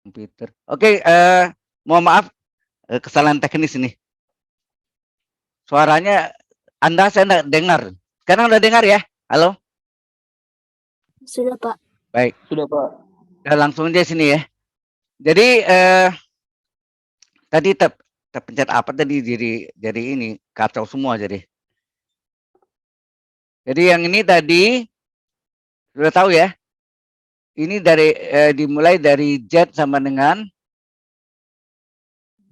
komputer. Oke, mohon maaf, kesalahan teknis ini. Suaranya Anda saya nggak dengar. Sekarang udah dengar ya? Halo? Sudah, Pak. Baik. Sudah, Pak. Udah langsung aja sini ya. Jadi tadi terpencet apa tadi jadi ini kacau semua jadi. Jadi yang ini tadi sudah tahu ya. Ini dari dimulai dari Z sama dengan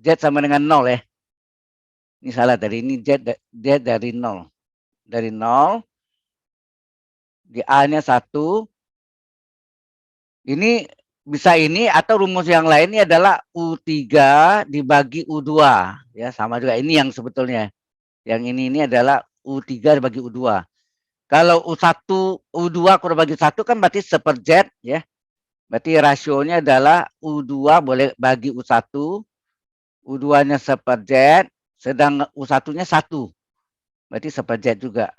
0 ya. Ini salah tadi, ini Z dari 0. Dari 0 di A-nya 1. Ini bisa ini atau rumus yang lainnya adalah U3 dibagi U2 ya, sama juga ini yang sebetulnya. Yang ini adalah U3 dibagi U2. Kalau U1 U2 kurang bagi 1 kan berarti seperZ ya. Berarti rasionya adalah U2 boleh bagi U1, U2-nya seperZ, sedang U1-nya 1. Berarti seperZ juga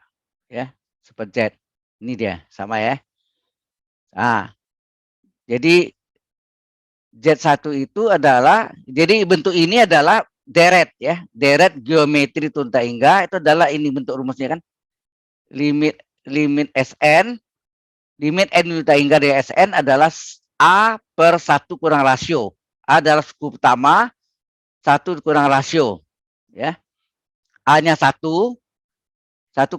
ya, seperZ. Ini dia, sama ya. Nah, jadi Z1 itu adalah, jadi bentuk ini adalah deret ya, deret geometri tunta hingga itu adalah ini bentuk rumusnya kan. Limit Sn, limit n tunta hingga dari Sn adalah A per 1 kurang rasio. A adalah suku pertama, 1 kurang rasio ya. A-nya 1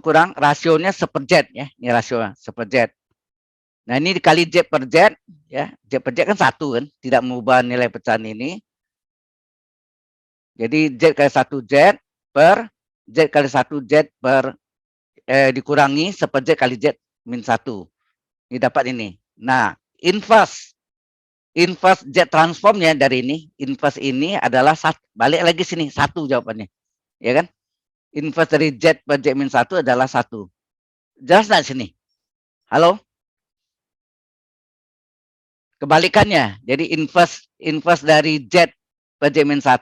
kurang rasionya seperZ ya. Ini rasionya seperZ. Nah, ini dikali Z per Z ya. Z per Z kan 1 kan, tidak mengubah nilai pecahan ini. Jadi Z kali 1 Z per Z kali 1 Z per dikurangi seperZ kali Z min 1. Ini dapat ini. Nah, inverse Z transformnya dari ini, inverse ini adalah balik lagi sini 1 jawabannya. Ya kan? Inverse dari Z per Z min 1 adalah 1. Jelas nggak sini? Halo? Kebalikannya. Jadi inverse dari Z per Z min 1,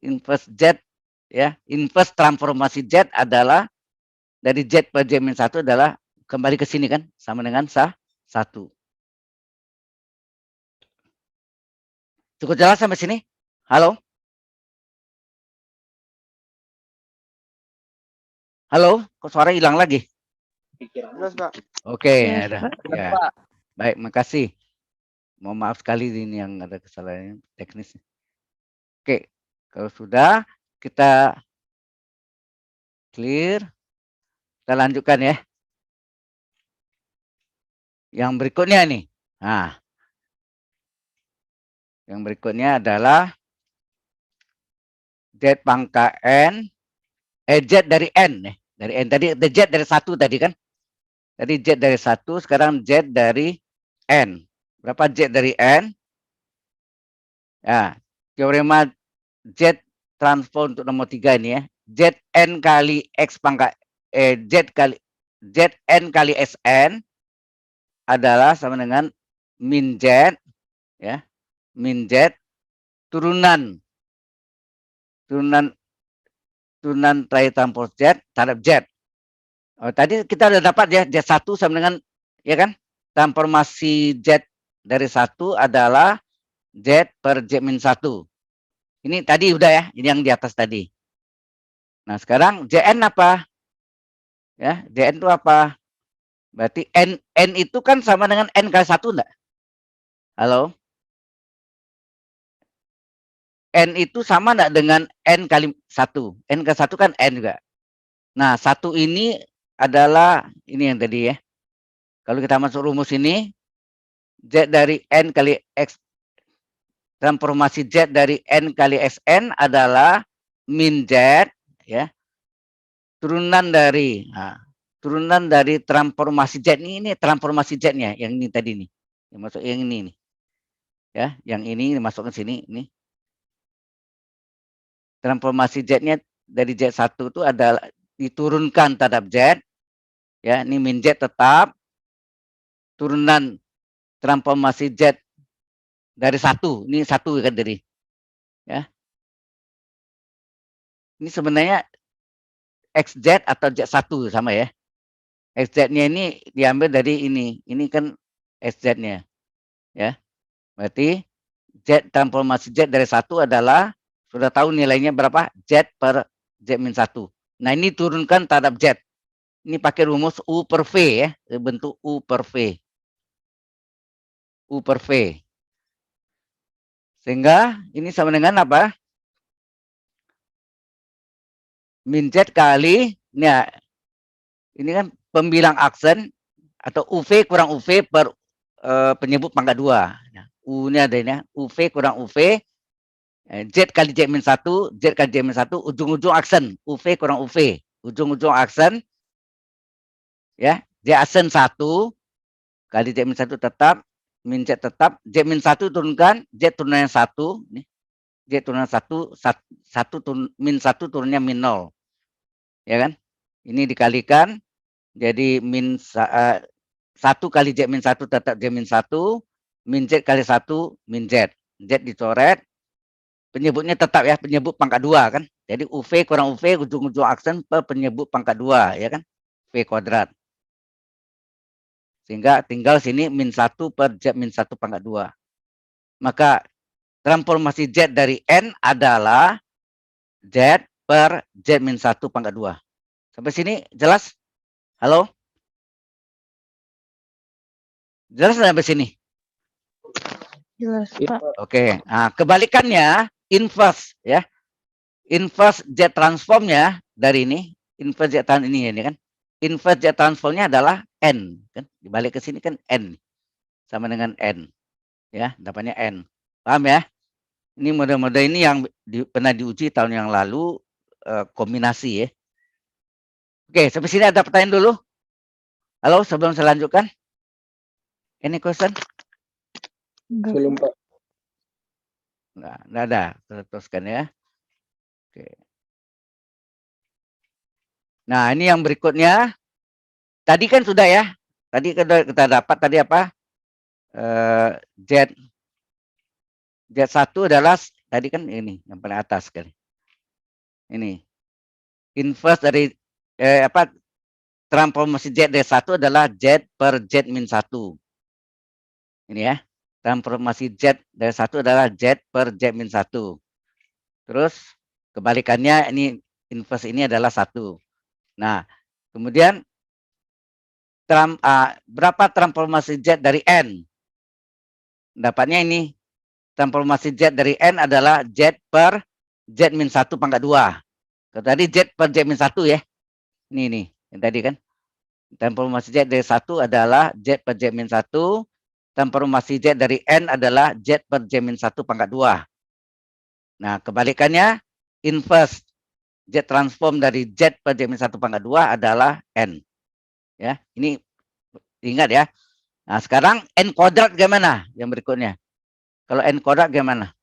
inverse Z ya, inverse transformasi Z adalah dari Z per Z min 1 adalah kembali ke sini kan, sama dengan 1. Cukup jelas sampai sini? Halo? Halo? Kok suara hilang lagi? Jelas, Pak. Oke, Ya, ada. Pak. Ya. Baik, makasih. Mohon maaf sekali ini yang ada kesalahan teknis. Oke, kalau sudah kita clear, kita lanjutkan ya. Yang berikutnya nih. Nah, yang berikutnya adalah Z pangkat N, Z dari N nih. Dari N tadi, Z dari 1 tadi kan. Tadi Z dari 1, sekarang Z dari N. Berapa Z dari N? Ya, teorema Z transpose untuk nomor 3 ini ya. Zn kali X pangkat Zn kali Sn adalah sama dengan min Z ya. Min Z turunan try transpose Z terhadap Z. Oh, tadi kita udah dapat ya Z1 sama dengan ya kan? Transformasi Z dari 1 adalah Z per Z min 1. Ini tadi udah ya, ini yang di atas tadi. Nah, sekarang Jn apa? Ya, Jn itu apa? Berarti N itu kan sama dengan N kali 1 enggak? Halo? N itu sama enggak dengan N kali 1? N kali 1 kan N juga. Nah, 1 ini adalah ini yang tadi ya. Kalau kita masuk rumus ini, Z dari N kali X, transformasi Z dari N kali Sn adalah min Z ya. Turunan dari transformasi Z ini transformasi Z-nya yang ini tadi nih. Yang masuk yang ini nih. Ya, yang ini masuk ke sini ini. Transformasi Z-nya dari Z1 itu adalah diturunkan terhadap Z. Ya, ini min Z tetap turunan transformasi Z dari 1. Ini 1 kan dari. Ya. Ini sebenarnya XZ atau Z1 sama ya. XZ-nya ini diambil dari ini. Ini kan SZ-nya. Ya. Berarti Z transformasi Z dari 1 adalah, sudah tahu nilainya berapa? Z per Z min 1. Nah, ini turunkan terhadap Z. Ini pakai rumus U per V ya, bentuk U per V. U per V. Sehingga ini sama dengan apa? Min Z kali, ini kan pembilang aksen atau UV kurang UV per penyebut pangkat 2. Nah, U ini ada ini, UV kurang UV, Z kali Z min 1, Z kali Z min 1, ujung-ujung aksen, UV kurang UV. Ujung-ujung aksen, ya, Z aksen 1, kali Z min 1 tetap, min Z tetap, Z min 1 turunkan, Z turunan 1, nih, Z turunan 1, 1 turun, min 1 turunnya min 0. Ya kan? Ini dikalikan, jadi min 1 kali Z min 1 tetap Z min 1, min Z kali 1, min Z. Z dicoret, penyebutnya tetap ya, penyebut pangkat 2 kan. Jadi UV kurang UV, ujung-ujung aksen per penyebut pangkat 2, ya kan. V kuadrat. Sehingga tinggal sini min 1 per Z min 1 pangkat 2. Maka transformasi Z dari N adalah Z per Z min 1 pangkat 2. Sampai sini jelas? Halo? Jelas sampai sini? Jelas, Pak. Oke. Nah, kebalikannya inverse ya. Inverse Z transformnya dari ini, inverse Z transform ini kan. Inverse Z transformnya adalah N kan. Dibalik ke sini kan N. Sama dengan N. Ya, dapatnya N. Paham ya? Ini mode-mode ini yang pernah diuji tahun yang lalu, kombinasi ya. Oke, sampai sini ada pertanyaan dulu. Halo, sebelum saya lanjutkan. Any question? Belum, Pak. Nggak ada. Teruskan ya. Oke. Nah, ini yang berikutnya. Tadi kan sudah ya. Tadi kita dapat tadi apa? Z1 adalah tadi kan ini yang paling atas kan. Ini. Inverse dari transformasi Z dari 1 adalah Z per Z min 1. Ini ya. Transformasi Z dari 1 adalah Z per Z min 1. Terus kebalikannya ini inverse ini adalah 1. Nah, kemudian berapa transformasi Z dari N? Dapatnya ini. Transformasi Z dari N adalah Z per Z min 1 pangkat 2. Tadi Z per Z min 1 ya. Ini yang tadi kan. Transformasi Z dari 1 adalah Z per Z min 1. Transformasi Z dari N adalah Z per Z min 1 pangkat 2. Nah, kebalikannya inverse Z transform dari Z per Z min 1 pangkat 2 adalah N. Ya, ini ingat ya. Nah, sekarang N kuadrat gimana? Yang berikutnya. Kalau N kuadrat gimana?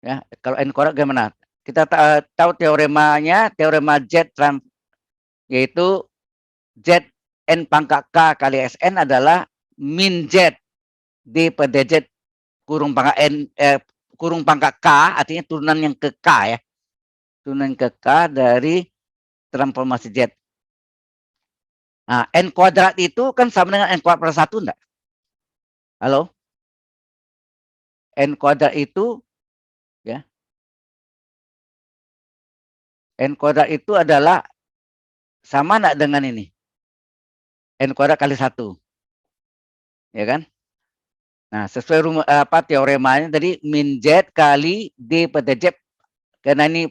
Ya, kalau N kuadrat gimana? Kita tahu teoremanya, teorema Z yaitu Z N pangkat K kali Sn adalah min Z D per dz kurung pangkat N kurung pangkat K, artinya turunan yang ke K ya. Turunan ke K dari transformasi Z. Nah, N kuadrat itu kan sama dengan N kuadrat per 1 enggak? Halo? N kuadrat itu ya. N kuadrat itu adalah sama enggak dengan ini? N kuadrat kali 1. Ya kan? Nah, sesuai teoremanya tadi min Z kali D per dz, karena ini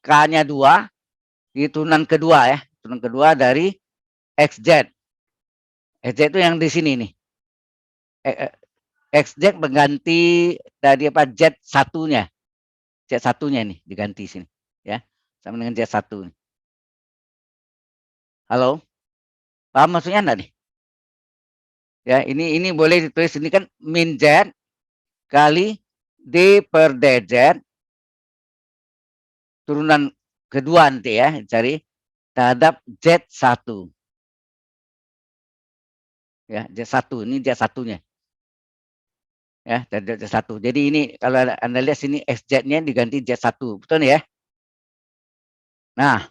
K-nya 2, di turunan kedua ya, turunan kedua dari XZ. XZ itu yang di sini nih. XZ mengganti tadi apa Z satunya. Z satunya nih diganti sini ya. Sama dengan Z satu. Halo? Paham maksudnya enggak nih? Ya, ini boleh ditulis ini kan min Z kali D per dz turunan kedua nanti ya, cari terhadap Z1. Ya, Z1 ini Z1-nya. Ya, Z1. Jadi ini kalau Anda lihat sini XZ-nya diganti Z1, betul ya? Nah,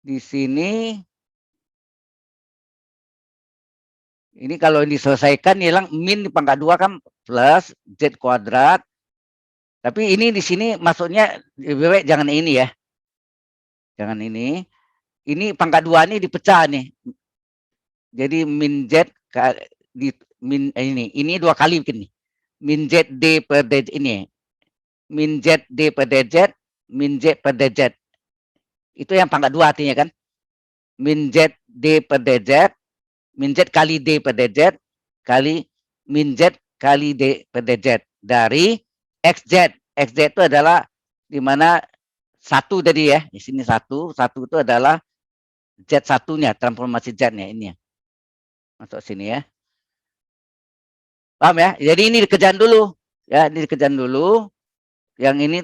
di sini Ini kalau diselesaikan hilang min di pangkat 2 kan plus Z kuadrat. Tapi ini di sini masuknya jangan ini ya. Jangan ini. Ini pangkat 2 ini dipecah nih. Jadi min Z di min ini 2 kali bikin nih. Min Z D per D ini. Min Z D per DZ, min Z per DZ. Itu yang pangkat 2 artinya kan. Min Z D per DZ, min Z kali D per DZ, kali min Z kali D per DZ. Dari XZ. XZ itu adalah di mana 1 tadi ya. Di sini 1. 1 itu adalah Z1-nya, transformasi Z-nya ini ya. Masuk sini ya. Paham ya? Jadi ini dikerjain dulu. Ya, ini dikerjain dulu. Yang ini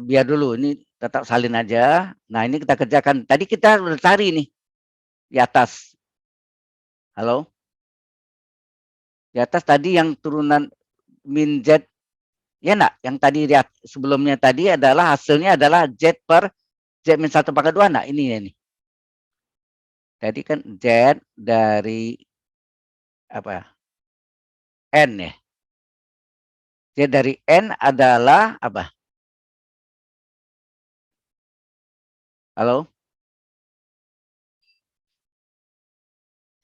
biar dulu. Ini tetap salin aja. Nah, ini kita kerjakan. Tadi kita udah cari nih. Di atas. Halo? Di atas tadi yang turunan min Z. Ya enggak? Yang tadi sebelumnya tadi adalah hasilnya adalah Z per Z min 1 pangkat 2. Nah, ini ya nih. Tadi kan Z dari apa? N ya. Z dari N adalah apa? Halo?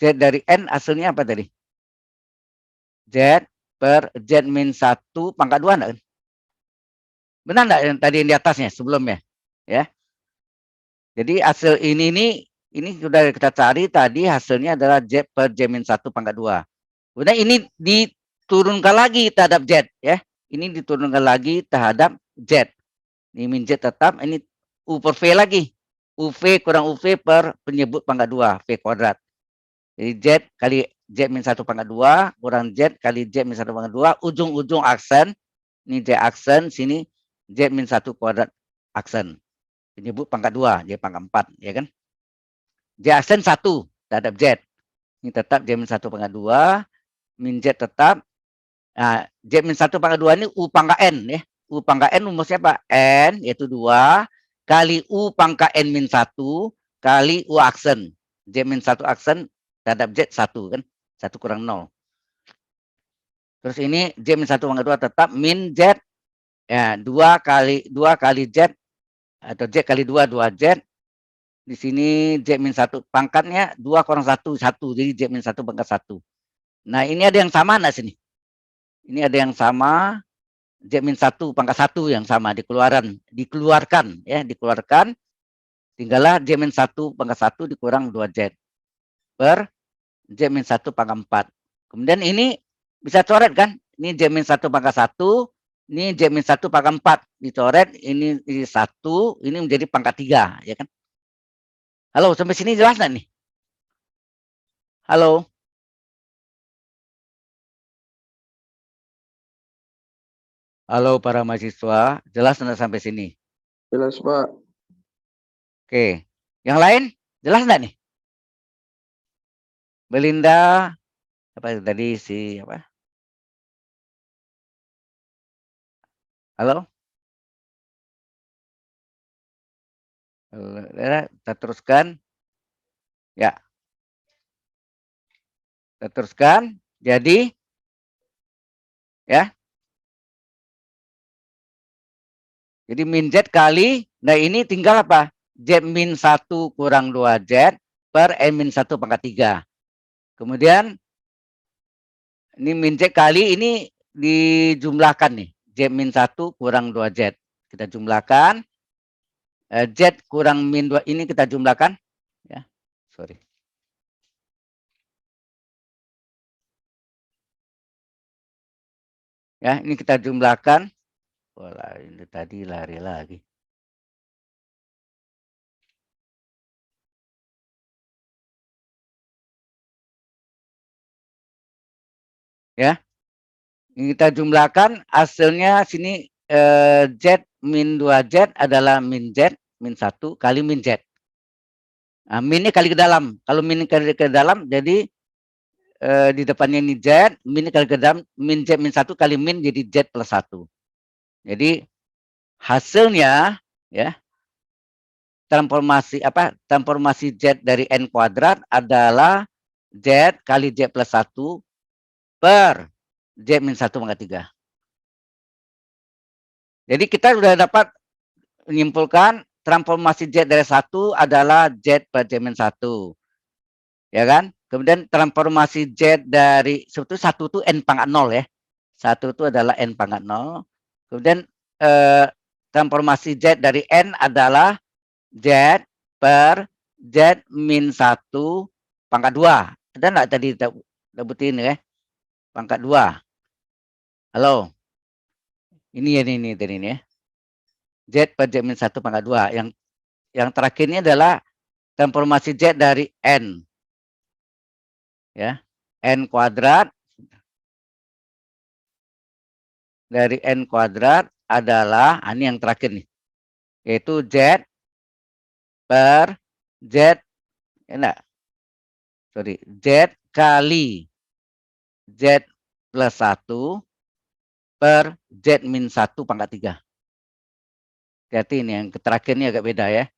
Z dari N hasilnya apa tadi? Z per Z min 1 pangkat 2 enggak? Benar enggak yang tadi yang di atasnya sebelumnya? Ya. Jadi hasil ini sudah kita cari tadi hasilnya adalah Z per Z min 1 pangkat 2. Kemudian ini diturunkan lagi terhadap Z ya. Ini diturunkan lagi terhadap Z. Ini min Z tetap, ini U per V lagi. UV kurang UV per penyebut pangkat 2, V kuadrat. Jadi Z kali Z min 1 pangkat 2 kurang Z kali Z min 1 pangkat 2, ujung-ujung aksen. Ini Z aksen, sini Z min 1 kuadrat aksen. Penyebut pangkat 2, Z pangkat 4, ya kan? Z aksen 1 terhadap Z. Ini tetap Z min 1 pangkat 2, min Z tetap. Nah, Z min 1 pangkat 2 ini U pangkat N ya. U pangkat N rumusnya apa? N yaitu 2 kali U pangkat N min 1 kali U aksen. Z min 1 aksen terhadap Z 1 kan. 1 kurang 0. Terus ini Z min 1 pangkat 2 tetap min Z. Ya, 2 kali Z atau Z kali 2 2Z. Di sini Z min 1 pangkatnya 2 kurang 1 1. Jadi Z min 1 pangkat 1. Nah, ini ada yang sama enggak sini? Ini ada yang sama. Z min 1 pangkat 1 yang sama dikeluarkan ya, dikeluarkan. Tinggallah Z min 1 pangkat 1 dikurang 2Z per Z min 1 pangkat 4. Kemudian ini bisa coret kan? Ini Z min 1 pangkat 1, ini Z min 1 pangkat 4 dicoret, ini 1, ini menjadi pangkat 3 ya kan? Halo, sampai sini jelas enggak nih? Halo? Halo para mahasiswa, jelas enggak sampai sini? Jelas, Pak. Oke. Yang lain jelas enggak nih? Belinda apa tadi si apa? Halo? Kita teruskan. Ya. Kita teruskan. Jadi ya. Jadi min Z kali, nah ini tinggal apa? Z min 1 kurang 2Z per N min 1 pangkat 3. Kemudian ini min Z kali ini dijumlahkan nih. Z min 1 kurang 2Z. Kita jumlahkan. Z kurang min 2 ini kita jumlahkan. Ya, sorry. Ya, ini kita jumlahkan. Wah, ini tadi lari lagi. Ya. Ini kita jumlahkan hasilnya sini Z min 2Z adalah min Z min 1 kali min Z. Nah, min ini kali ke dalam. Kalau min kali ke dalam jadi di depannya ini Z, min kali ke dalam, min Z min 1 kali min jadi Z plus 1. Jadi hasilnya ya transformasi Z dari N kuadrat adalah Z kali Z plus 1 per Z min 1 pangkat 3. Jadi kita sudah dapat menyimpulkan transformasi Z dari 1 adalah Z per Z min 1. Ya kan? Kemudian transformasi Z dari 1 itu N pangkat 0 ya. 1 itu adalah N pangkat 0. Kemudian transformasi Z dari N adalah Z per Z min 1 pangkat 2. Ada nggak tadi dapetin ya? Pangkat 2. Halo. Ini ya ini tadi ini ya. Z per Z min 1 pangkat 2. Yang terakhir ini adalah transformasi Z dari N. Ya. N kuadrat dari N kuadrat adalah, ini yang terakhir nih. Yaitu Z per Z, enggak. Sorry, Z kali Z plus 1 per Z min 1 pangkat 3. Hati-hati ini yang terakhir ini agak beda ya.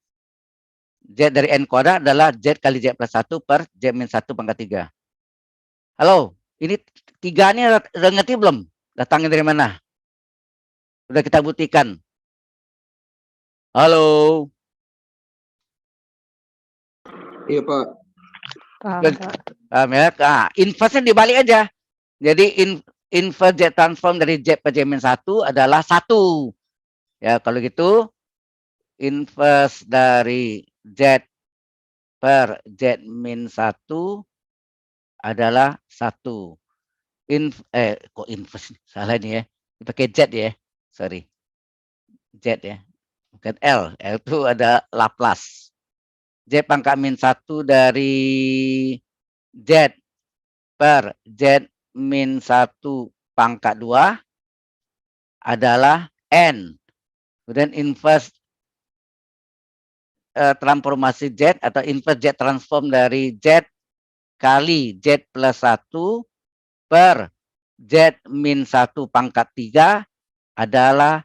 Z dari N kuadrat adalah Z kali Z plus 1 per Z min 1 pangkat 3. Halo, ini 3 ini udah ngerti belum? Datangnya dari mana? Sudah kita buktikan. Halo. Iya, Pak. Paham, Pak. Ya? Nah, inverse-nya dibalik aja. Jadi inverse Z transform dari Z per Z min 1 adalah 1. Ya, kalau gitu inverse dari Z per Z min 1 adalah 1. Kok inverse? Salah ini ya. Pakai Z ya. Sorry. Z ya. Bukan L. L itu ada Laplace. Z pangkat min 1 dari Z per Z min 1 pangkat 2 adalah N. Kemudian inverse transformasi Z atau inverse Z transform dari Z kali Z plus 1 per Z min 1 pangkat 3 adalah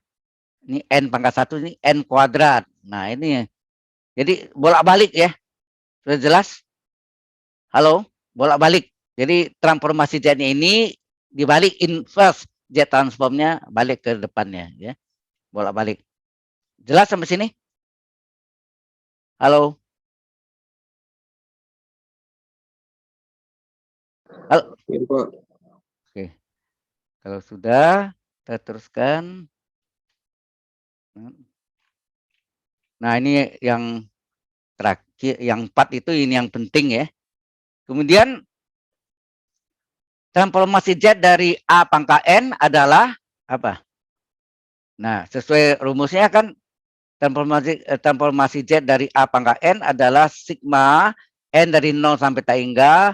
ini N pangkat 1 ini N kuadrat. Nah ini jadi bolak-balik ya. Sudah jelas? Halo? Bolak-balik. Jadi transformasi Z ini dibalik inverse Z transformnya balik ke depannya ya. Bolak-balik. Jelas sampai sini? Halo? Halo? Iya, Pak. Oke. Kalau sudah, kita teruskan. Nah, ini yang terakhir, yang 4 itu ini yang penting ya. Kemudian transformasi Z dari A pangkat N adalah apa? Nah, sesuai rumusnya kan transformasi Z dari A pangkat N adalah sigma N dari 0 sampai tak hingga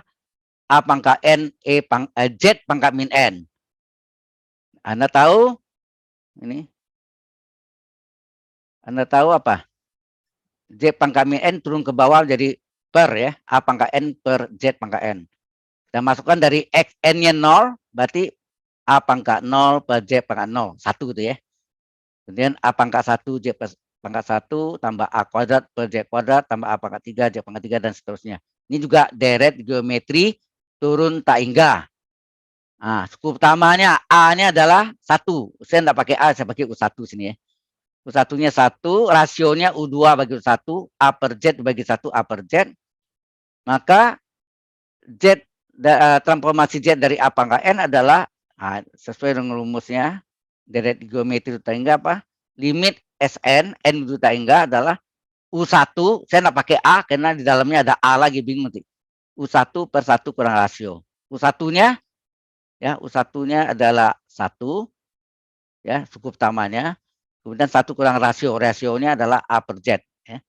A pangkat N Z pangkat min N. Anda tahu ini? Anda tahu apa? Z pangkat min N turun ke bawah jadi per ya. A pangkat N per Z pangkat N. Kita masukkan dari X N-nya 0, berarti A pangkat 0 per Z pangkat 0. 1 gitu ya. Kemudian A pangkat 1 Z pangkat 1 tambah A kuadrat per Z kuadrat tambah A pangkat 3 Z pangkat 3 dan seterusnya. Ini juga deret geometri turun tak hingga. Nah, suku utamanya A-nya adalah 1. Saya enggak pakai A, saya pakai U1 sini ya. U1-nya 1, rasionya U2 bagi U1, A per Z bagi 1 A per Z. Maka Z transformasi Z dari A pangkat N adalah sesuai dengan rumusnya deret geometri tak hingga apa? Limit Sn N itu tak hingga adalah U1, saya enggak pakai A karena di dalamnya ada A lagi bingung nanti. U1 per 1 kurang rasio. U1-nya ya, U1-nya adalah 1 ya, suku utamanya. Kemudian 1 kurang rasio, rasionya adalah A per Z ya.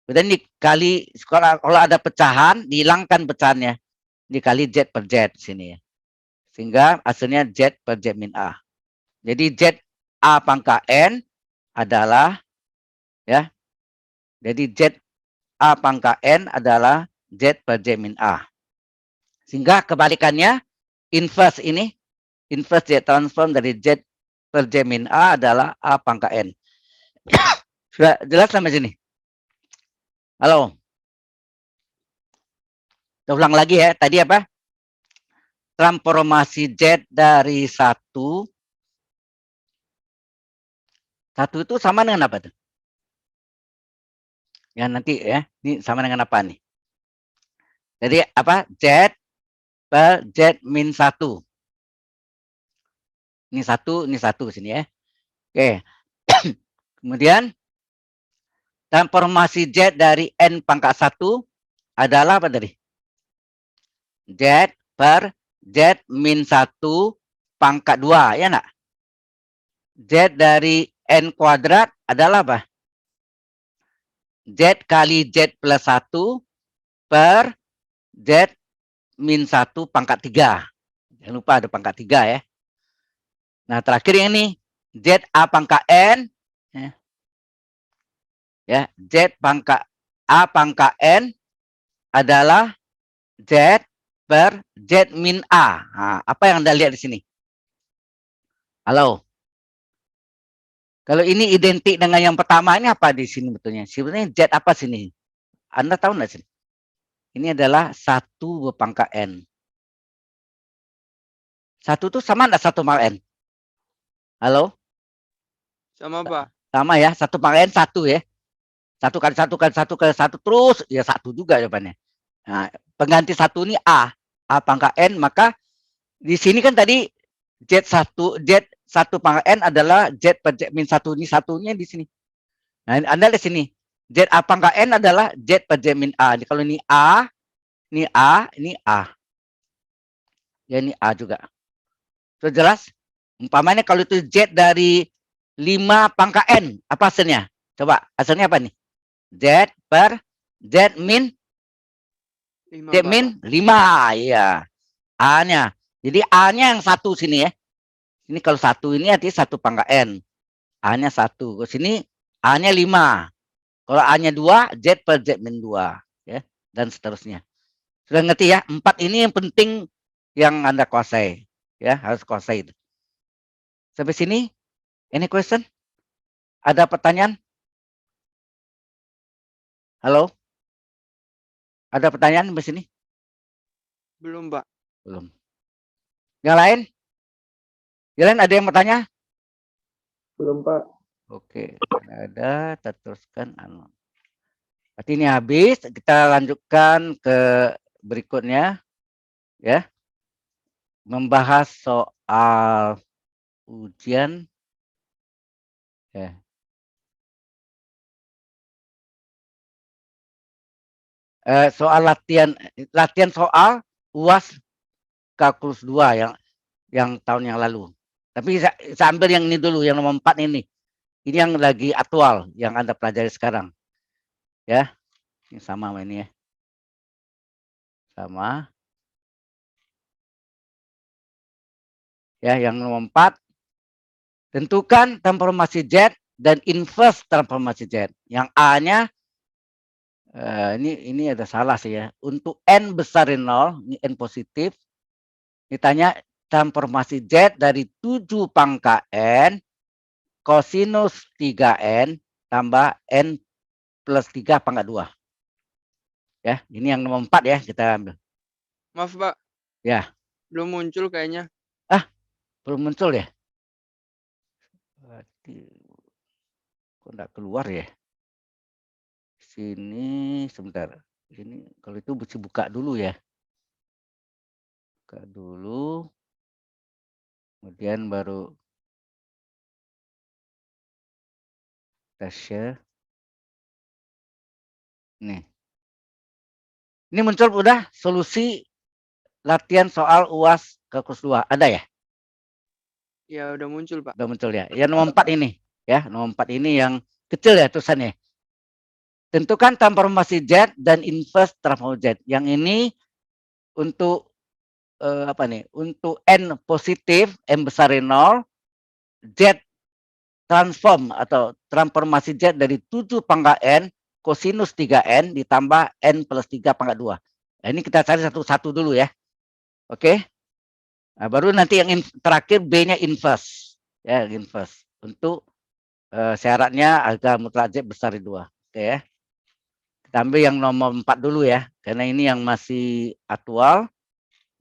Kemudian dikali kalau ada pecahan, dihilangkan pecahannya. Dikali Z per Z sini ya. Sehingga hasilnya Z per Z min A. Jadi Z A pangkat N adalah ya. Jadi Z A pangkat N adalah Z per Z min A. Sehingga kebalikannya inverse ini, inverse Z transform dari Z per Z min A adalah A pangkat N. Sudah jelas sampai sini? Halo? Kita ulang lagi ya. Tadi apa? Transformasi Z dari 1. 1 itu sama dengan apa tuh? Ya nanti ya. Ini sama dengan apa nih? Jadi apa? Z per Z min 1. Ini 1 sini ya. Oke. Kemudian transformasi Z dari N pangkat 1 adalah apa tadi? Z per Z min 1 pangkat 2, ya enggak? Z dari N kuadrat adalah apa? Z kali Z plus 1 per Z min 1 pangkat 3. Jangan lupa ada pangkat 3 ya. Nah, terakhir yang ini. Z A pangkat N. Ya, Z pangkat A pangkat N adalah Z per Z min A. Nah, apa yang Anda lihat di sini? Halo. Kalau ini identik dengan yang pertama, ini apa di sini betulnya? Sebenarnya Z apa sini? Anda tahu nggak sih? Ini adalah 1 berpangkat N. 1 itu sama nggak 1 pangkat N? Halo? Sama, Pak. Sama ya, 1 pangkat N 1 ya. 1 kali 1 kali 1 kali 1 terus, ya 1 juga jawabannya. Nah, pengganti 1 ini A. A pangkat N, maka di sini kan tadi Z1 pangkat N adalah Z per Z min 1. Ini satunya di sini. Nah, Anda lihat sini. Z A pangkat N adalah Z per Z min A. Jadi, kalau ini A, ini A, ini A. Ya, ini A juga. Sudah jelas? Umpamanya kalau itu Z dari 5 pangkat N, apa hasilnya? Coba, hasilnya apa nih? Z per Z min 5, Z min 5. Iya. A-nya. Jadi A-nya yang 1 sini ya. Ini kalau 1 ini artinya 1 pangkat N. A-nya 1. Ke sini A-nya 5. Kalau A-nya 2, Z per Z min 2. Ya. Dan seterusnya. Sudah ngerti ya? 4 ini yang penting yang Anda kuasai. Ya, harus kuasai itu. Sampai sini, any question? Ada pertanyaan? Halo? Ada pertanyaan sampai sini? Belum, Pak. Belum. Yang lain? Yang lain ada yang bertanya? Belum, Pak. Oke, ada, kita teruskan. Berarti ini habis, kita lanjutkan ke berikutnya. Ya. Membahas soal ujian. Ya. Soal latihan soal UAS kalkulus 2 yang tahun yang lalu. Tapi saya ambil yang ini dulu, yang nomor 4 ini. Ini yang lagi aktual, yang Anda pelajari sekarang. Ya, ini sama ini ya. Sama. Ya, yang nomor 4. Tentukan transformasi Z dan inverse transformasi Z. Yang A-nya, ini ada salah sih ya. Untuk N besar dari 0, ini N positif. Ditanya transformasi Z dari 7 pangkat N kosinus 3N tambah N plus 3 pangkat 2. Ya, ini yang nomor 4 ya, kita ambil. Maaf, Pak. Ya. Belum muncul kayaknya. Belum muncul ya? Berarti kok enggak keluar ya? Sini sebentar. Ini kalau itu mesti buka dulu ya. Buka dulu. Kemudian baru kita share. Nih. Ini muncul udah solusi latihan soal UAS kalkulus 2. Ada ya? Ya, udah muncul, Pak. Udah muncul ya. Yang nomor 4 ini, ya. Nomor 4 ini yang kecil ya tulisannya. Tentukan transformasi Z dan inverse transformasi Z. Yang ini untuk apa nih? Untuk N positif, N besar dari 0, Z transform atau transformasi Z dari 7 pangkat N kosinus 3N ditambah N plus 3 pangkat 2. Nah, ini kita cari satu-satu dulu ya. Oke. Nah, baru nanti yang terakhir B-nya inverse. Ya, inverse. Untuk syaratnya agar mutlak Z besar dari 2. Oke ya. Kita ambil yang nomor 4 dulu ya, karena ini yang masih aktual,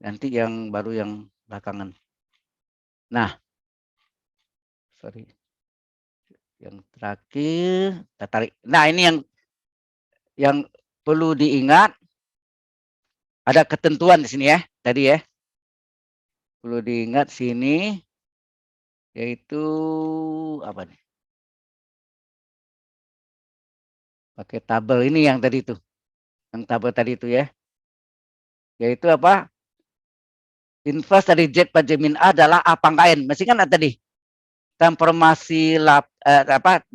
nanti yang baru yang belakangan. Nah, sorry. Yang terakhir, kita tarik. Nah, ini yang perlu diingat, ada ketentuan di sini ya, tadi ya. Perlu diingat sini, yaitu apa nih? Pakai tabel ini yang tadi itu. Yang tabel tadi itu ya. Yaitu apa? Inverse dari Z per Z min A adalah A pangkat N. Masih kan tadi? Transformasi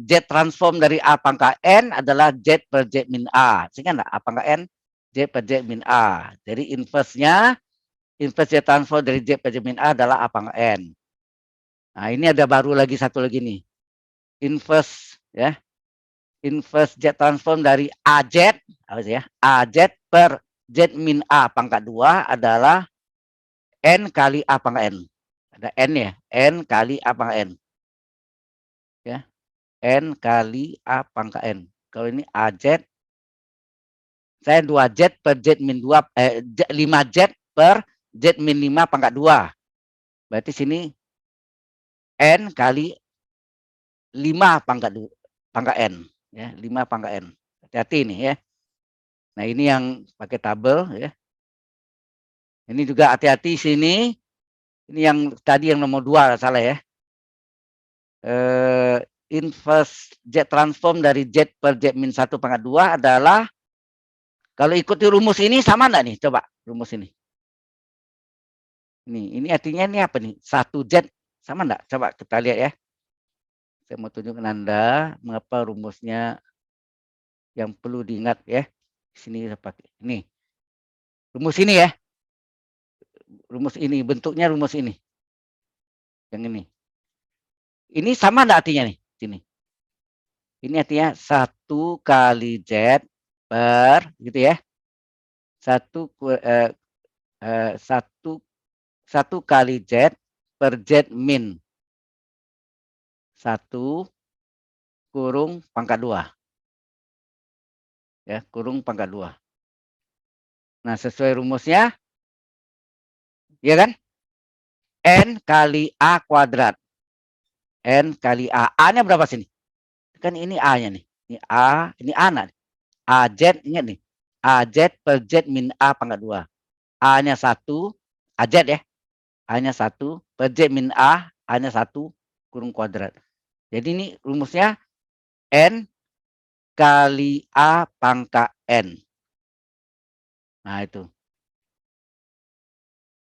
Z transform dari A pangkat N adalah Z per Z min A. Masih kan A pangkat N, Z per Z min A. Jadi inverse-nya, inverse Z transform dari Z per Z min A adalah A pangkat N. Nah, ini ada baru lagi satu lagi nih. Inverse ya. Inverse Z transform dari AZ, apa sih ya? AZ per Z min A pangkat 2 adalah N kali A pangkat N. Ada N ya, N kali A pangkat N. Ya, N kali A pangkat N. Kalau ini AZ, saya 2Z per Z min 2, 5Z per Z min 5 pangkat 2. Berarti sini N kali 5 pangkat N. Ya, 5 pangkat N. Hati-hati nih ya. Nah, ini yang pakai tabel ya. Ini juga hati-hati sini. Ini yang tadi yang nomor 2 salah ya. Inverse Z transform dari Z per Z min 1 pangkat 2 adalah, kalau ikuti rumus ini sama enggak nih? Coba rumus ini. Ini artinya ini apa nih? 1Z sama enggak? Coba kita lihat ya. Saya mau tunjukkan Anda mengapa rumusnya yang perlu diingat ya. Sini saya pakai. Ini. Rumus ini ya. Rumus ini, bentuknya rumus ini. Yang ini. Ini sama enggak artinya nih? Sini. Ini artinya 1 kali Z per gitu ya. 1 kali Z per Z min 1 kurung pangkat 2. Ya, kurung pangkat 2. Nah, sesuai rumusnya, ya kan? N kali A kuadrat. N kali A. A-nya berapa sini? Kan ini A-nya nih. Ini A, ini A nih. AZ, ingat nih. AZ per Z min A pangkat 2. A-nya 1, AZ ya. A-nya 1 per Z min A-nya 1 kurung kuadrat. Jadi ini rumusnya N kali A pangkat N. Nah, itu.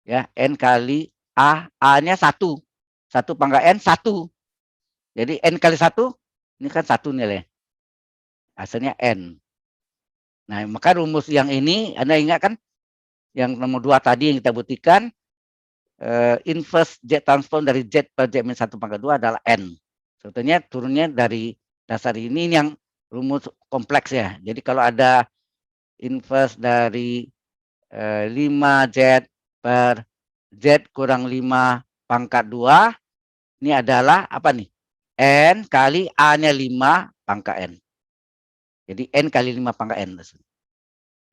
Ya, N kali A-nya 1. 1 pangkat N, 1. Jadi N kali 1, ini kan 1 nilai. Hasilnya N. Nah, maka rumus yang ini, Anda ingat kan? Yang nomor 2 tadi yang kita buktikan, inverse Z transform dari Z per Z min 1 pangkat 2 adalah N. Sebetulnya turunnya dari dasar ini yang rumus kompleks ya. Jadi kalau ada inverse dari 5Z per Z kurang 5 pangkat 2, ini adalah apa nih? N kali A-nya 5 pangkat N. Jadi N kali 5 pangkat N.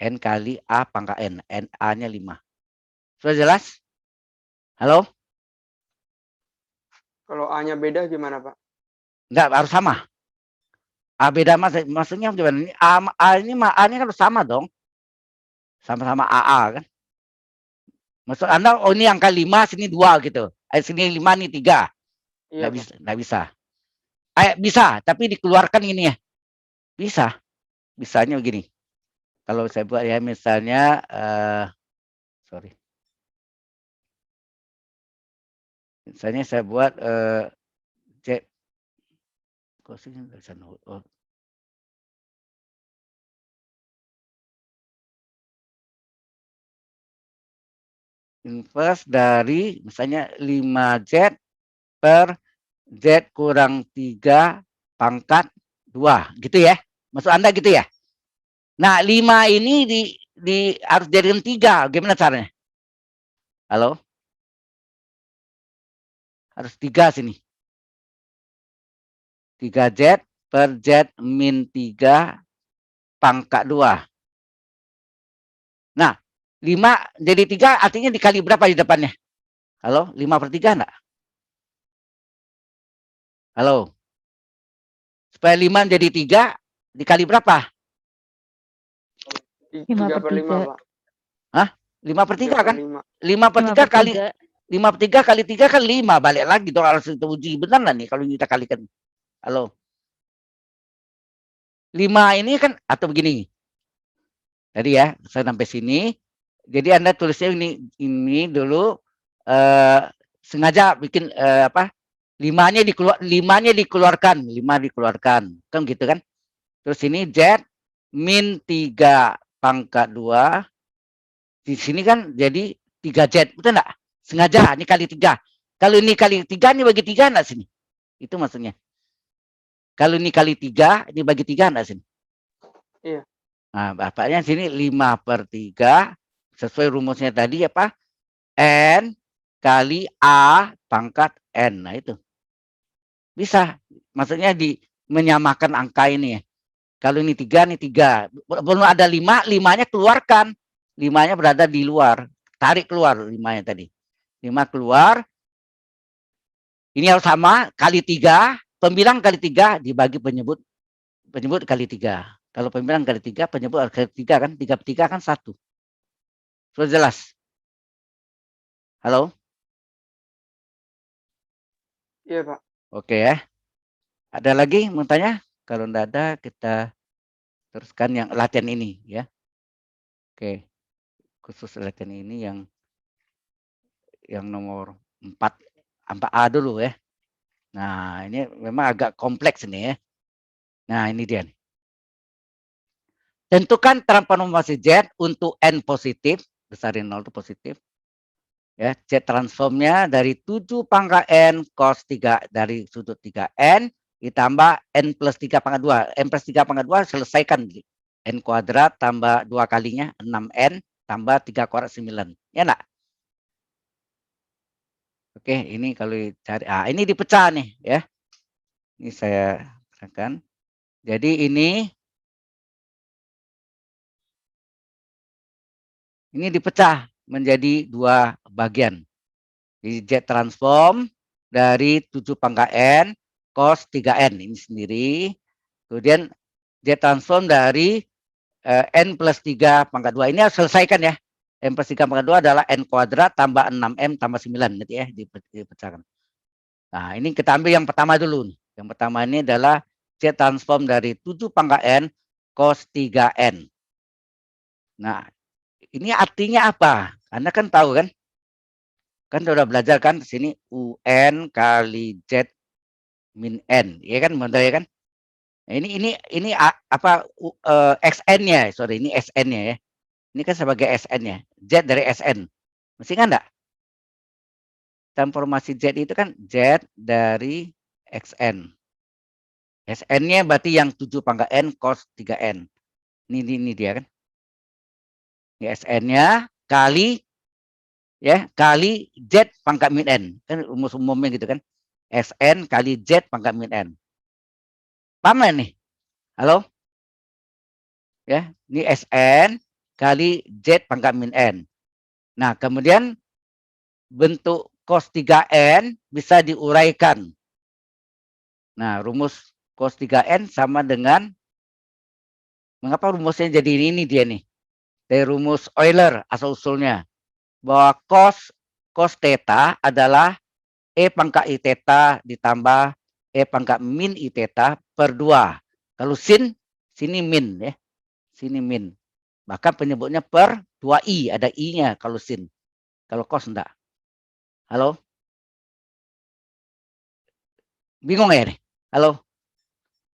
N kali A pangkat N. N A-nya 5. Sudah jelas? Halo? Kalau A-nya beda gimana, Pak? Enggak, harus sama. A beda maksudnya gimana? Ini A-nya kan sama dong. Sama-sama AA kan. Maksud Anda, oh ini angka 5, sini 2 gitu. Sini 5, ini 3. Iya, Nggak bisa. Bisa, tapi dikeluarkan ini ya. Bisa. Bisanya begini. Kalau saya buat ya misalnya, sorry. Misalnya saya buat Z. Inverse dari misalnya 5Z per Z kurang 3 pangkat 2. Gitu ya. Maksud Anda gitu ya? Nah, 5 ini harus jadikan 3. Gimana caranya? Halo? Harus 3 sini. 3Z per Z min 3 pangkat 2. Nah, 5 jadi 3 artinya dikali berapa di depannya? Halo, 5/3 enggak? Halo. Supaya 5 jadi 3 dikali berapa? 3/5, Pak. Hah? 5/3 kan? 3/5. 5/3 kali 5/3 kali 3 kan 5, balik lagi dong harus kita uji benar lah nih kalau kita kalikan. Halo. 5 ini kan atau begini. Tadi ya, saya sampai sini. Jadi Anda tulisnya ini dulu sengaja bikin apa? 5-nya dikeluarkan, 5 dikeluarkan. Kan gitu kan? Terus ini Z min 3 pangkat 2. Di sini kan jadi 3Z, betul enggak? Sengaja ini kali 3. Kalau ini kali 3 ini bagi 3 enggak sini? Itu maksudnya. Kalau ini kali 3, ini bagi 3 enggak sini? Iya. Nah, bapaknya sini 5/3 sesuai rumusnya tadi apa? N kali A pangkat N. Nah, itu. Bisa. Maksudnya menyamakan angka ini ya. Kalau ini 3, ini 3. Belum ada 5, 5-nya keluarkan. 5-nya berada di luar. Tarik keluar 5-nya tadi. 5 keluar. Ini harus sama kali 3. Pembilang kali 3 dibagi penyebut kali 3. Kalau pembilang kali 3, penyebut kali 3 kan. 3/3 kan 1. Sudah jelas? Halo? Iya, Pak. Oke ya. Ada lagi mau tanya? Kalau tidak ada kita teruskan yang latihan ini ya. Oke. Khusus latihan ini yang nomor 4A dulu ya. Nah, ini memang agak kompleks ini ya. Nah, ini dia nih. Tentukan transformasi Z untuk N positif, besarin 0 itu positif. Ya, Z transformnya dari 7 pangkat N cos 3 dari sudut 3N ditambah N plus 3 pangkat 2. N plus 3 pangkat 2 selesaikan. N kuadrat tambah 2 kalinya 6N tambah 3 kuadrat 9. Ya enggak? Oke, ini kalau cari, ini dipecah nih ya. Ini saya terangkan. Jadi ini dipecah menjadi 2 bagian. Jadi Z transform dari 7 pangkat N cos 3N ini sendiri. Kemudian Z transform dari N plus 3 pangkat 2. Ini harus selesaikan ya. N plus 3 pangkat 2 adalah N kuadrat tambah 6M tambah 9. Nanti ya dipecahkan. Nah, ini kita ambil yang pertama dulu. Yang pertama ini adalah Z transform dari 7 pangkat N cos 3N. Nah, ini artinya apa? Anda kan tahu kan? Kan sudah belajar kan di sini UN kali Z min N. Ya kan, benar ya kan? Nah, ini apa XN-nya, sorry ini SN-nya ya. Ini kan sebagai SN-nya. Z dari SN. Mesti kan enggak? Transformasi Z itu kan Z dari XN. SN-nya berarti yang 7 pangkat N cos 3N. Ini dia kan. Ini SN-nya kali ya kali Z pangkat min N. Kan rumus umumnya gitu kan. SN kali Z pangkat min N. Paham nih? Halo? Ya, ini SN kali Z pangkat min N. Nah, kemudian bentuk cos 3N bisa diuraikan. Nah, rumus cos 3N sama dengan, mengapa rumusnya jadi ini dia nih. Dari rumus Euler asal-usulnya. Bahwa cos theta adalah E pangkat I theta ditambah E pangkat min I theta per 2. Kalau sin, sini min ya. Sini min. Bahkan penyebutnya per 2i, ada i-nya kalau sin. Kalau cos enggak. Halo? Bingung ya nih? Halo?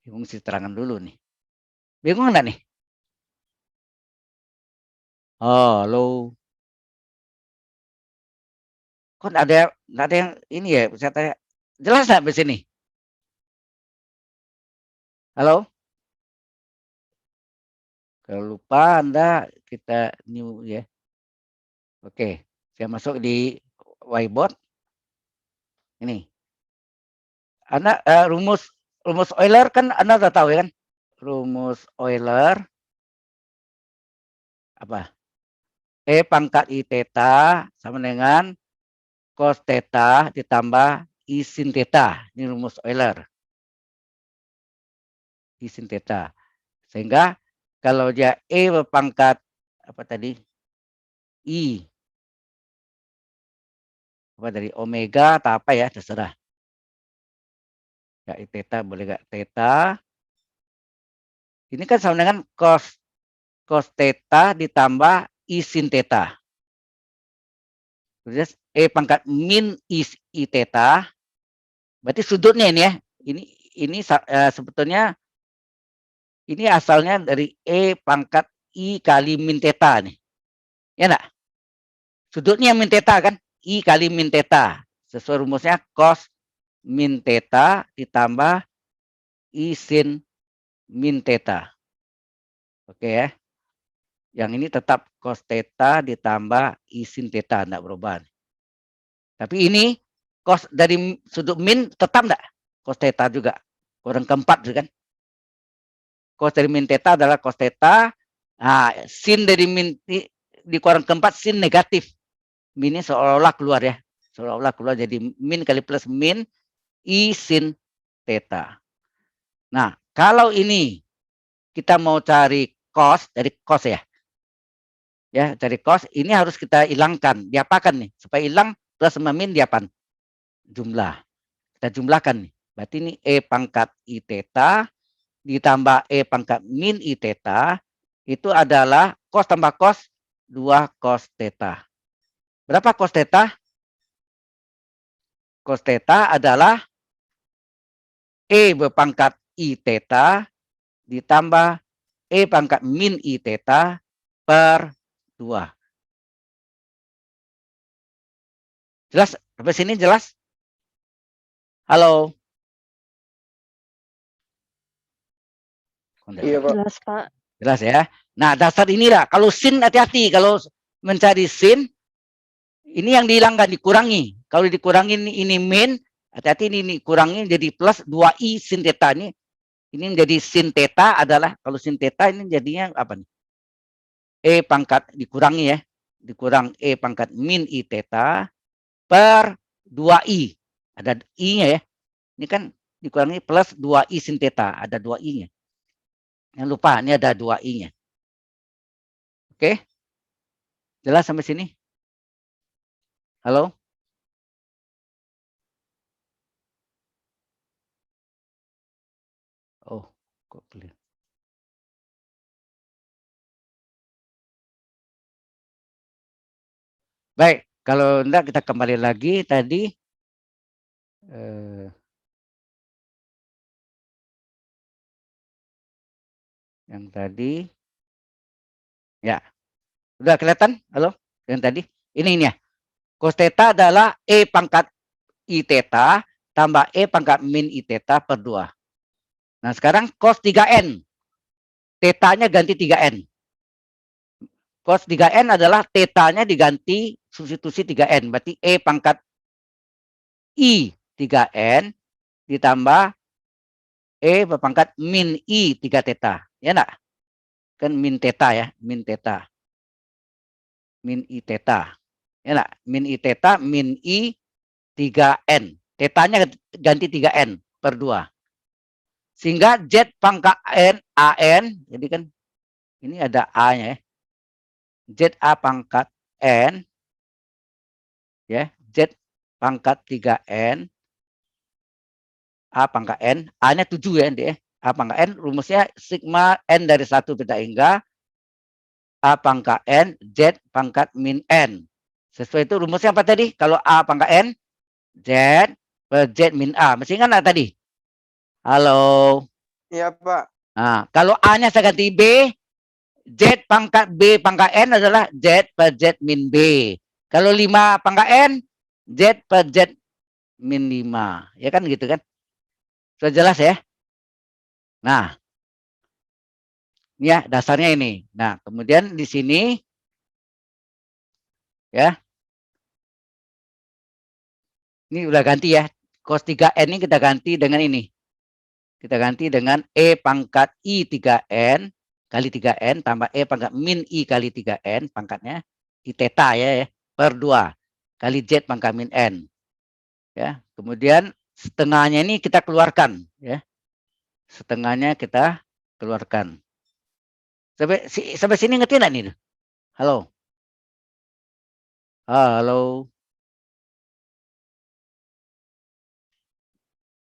Bingung sih terangan dulu nih. Bingung enggak nih? Oh, halo. Kok ada yang ini ya? Saya tanya. Jelas enggak di sini? Halo? Kalau lupa Anda kita new ya. Oke, saya masuk di whiteboard. Ini. Anda rumus Euler kan Anda sudah tahu ya kan? Rumus Euler apa? E pangkat I theta sama dengan cos theta ditambah I sin theta. Ini rumus Euler. I sin theta. Sehingga kalau dia E berpangkat apa tadi? I apa dari omega atau apa ya, terserah. Ya, I theta boleh gak theta. Ini kan sama dengan cos theta ditambah I sin theta. Terus E pangkat min I theta. Berarti sudutnya ini ya. Ini sebetulnya ini asalnya dari E pangkat I kali min theta nih. Ya enggak? Sudutnya min theta kan? I kali min theta. Sesuai rumusnya cos min theta ditambah I sin min theta. Oke ya. Yang ini tetap cos theta ditambah I sin theta, enggak berubah. Tapi ini cos dari sudut min tetap enggak? Cos theta juga. Kurang keempat kan? Cos dari min theta adalah cos theta. Nah, sin dari min di kurang keempat sin negatif. Minnya seolah-olah keluar ya. Seolah-olah keluar jadi min kali plus min I sin theta. Nah, kalau ini kita mau cari cos dari cos ya. Ya, cari cos ini harus kita hilangkan. Diapakan nih? Supaya hilang plus sama min diapakan? Jumlah. Kita jumlahkan nih. Berarti ini E pangkat I theta ditambah E pangkat min I theta itu adalah cos tambah cos 2 cos theta. Berapa cos theta? Cos theta adalah E berpangkat I theta ditambah E pangkat min I theta per 2. Jelas? Sampai sini jelas? Halo? Iya, Pak. Jelas, Pak. Jelas ya? Nah, dasar inilah. Kalau sin hati-hati. Kalau mencari sin, ini yang dihilangkan, dikurangi. Kalau dikurangi ini min, hati-hati ini kurangi jadi plus 2i sin theta. Ini menjadi sin theta adalah, kalau sin theta ini jadinya apa nih? E pangkat dikurangi ya. Dikurang E pangkat min I theta per 2i. Ada i-nya ya. Ini kan dikurangi plus 2i sin theta. Ada 2i-nya. Jangan lupa, ini ada 2i-nya. Oke? Jelas sampai sini? Halo? Oh, kok clear. Baik, kalau enggak kita kembali lagi tadi. Yang tadi. Ya, udah kelihatan? Halo? Yang tadi? Ini ya. Cos theta adalah E pangkat I theta tambah E pangkat min I theta per 2. Nah, sekarang cos 3N. Theta-nya ganti 3N. Cos 3N adalah theta-nya diganti substitusi 3N. Berarti E pangkat I 3N ditambah E berpangkat min I 3 theta. Ya enggak? Kan min theta ya. Min theta. Min I theta. Ya enggak? Min I theta min I 3N. Theta-nya ganti 3N per 2. Sehingga Z pangkat N, AN. Jadi kan ini ada A-nya ya. ZA pangkat N. Ya. Z pangkat 3N. A pangkat N. A-nya 7 ya. Dia. A pangkat N. Rumusnya sigma N dari 1 beta hingga A pangkat N. Z pangkat min N. Sesuai itu rumusnya apa tadi? Kalau A pangkat N. Z per Z min A. Masih ingat nggak tadi? Halo. Iya, Pak. Nah, kalau A-nya saya ganti B, Z pangkat B pangkat N adalah Z per Z min B. Kalau 5 pangkat N, Z per Z min 5. Ya kan gitu kan? Sudah jelas ya? Nah, ya dasarnya ini. Nah, kemudian di sini, ya, ini udah ganti ya. Cos 3N ini kita ganti dengan ini. Kita ganti dengan E pangkat I 3N kali 3N tambah E pangkat min I kali 3N pangkatnya I theta ya, per 2 kali Z pangkat min N. Ya, kemudian setengahnya ini kita keluarkan ya. Setengahnya kita keluarkan. Sampai sini ngerti enggak nih? Halo. Halo.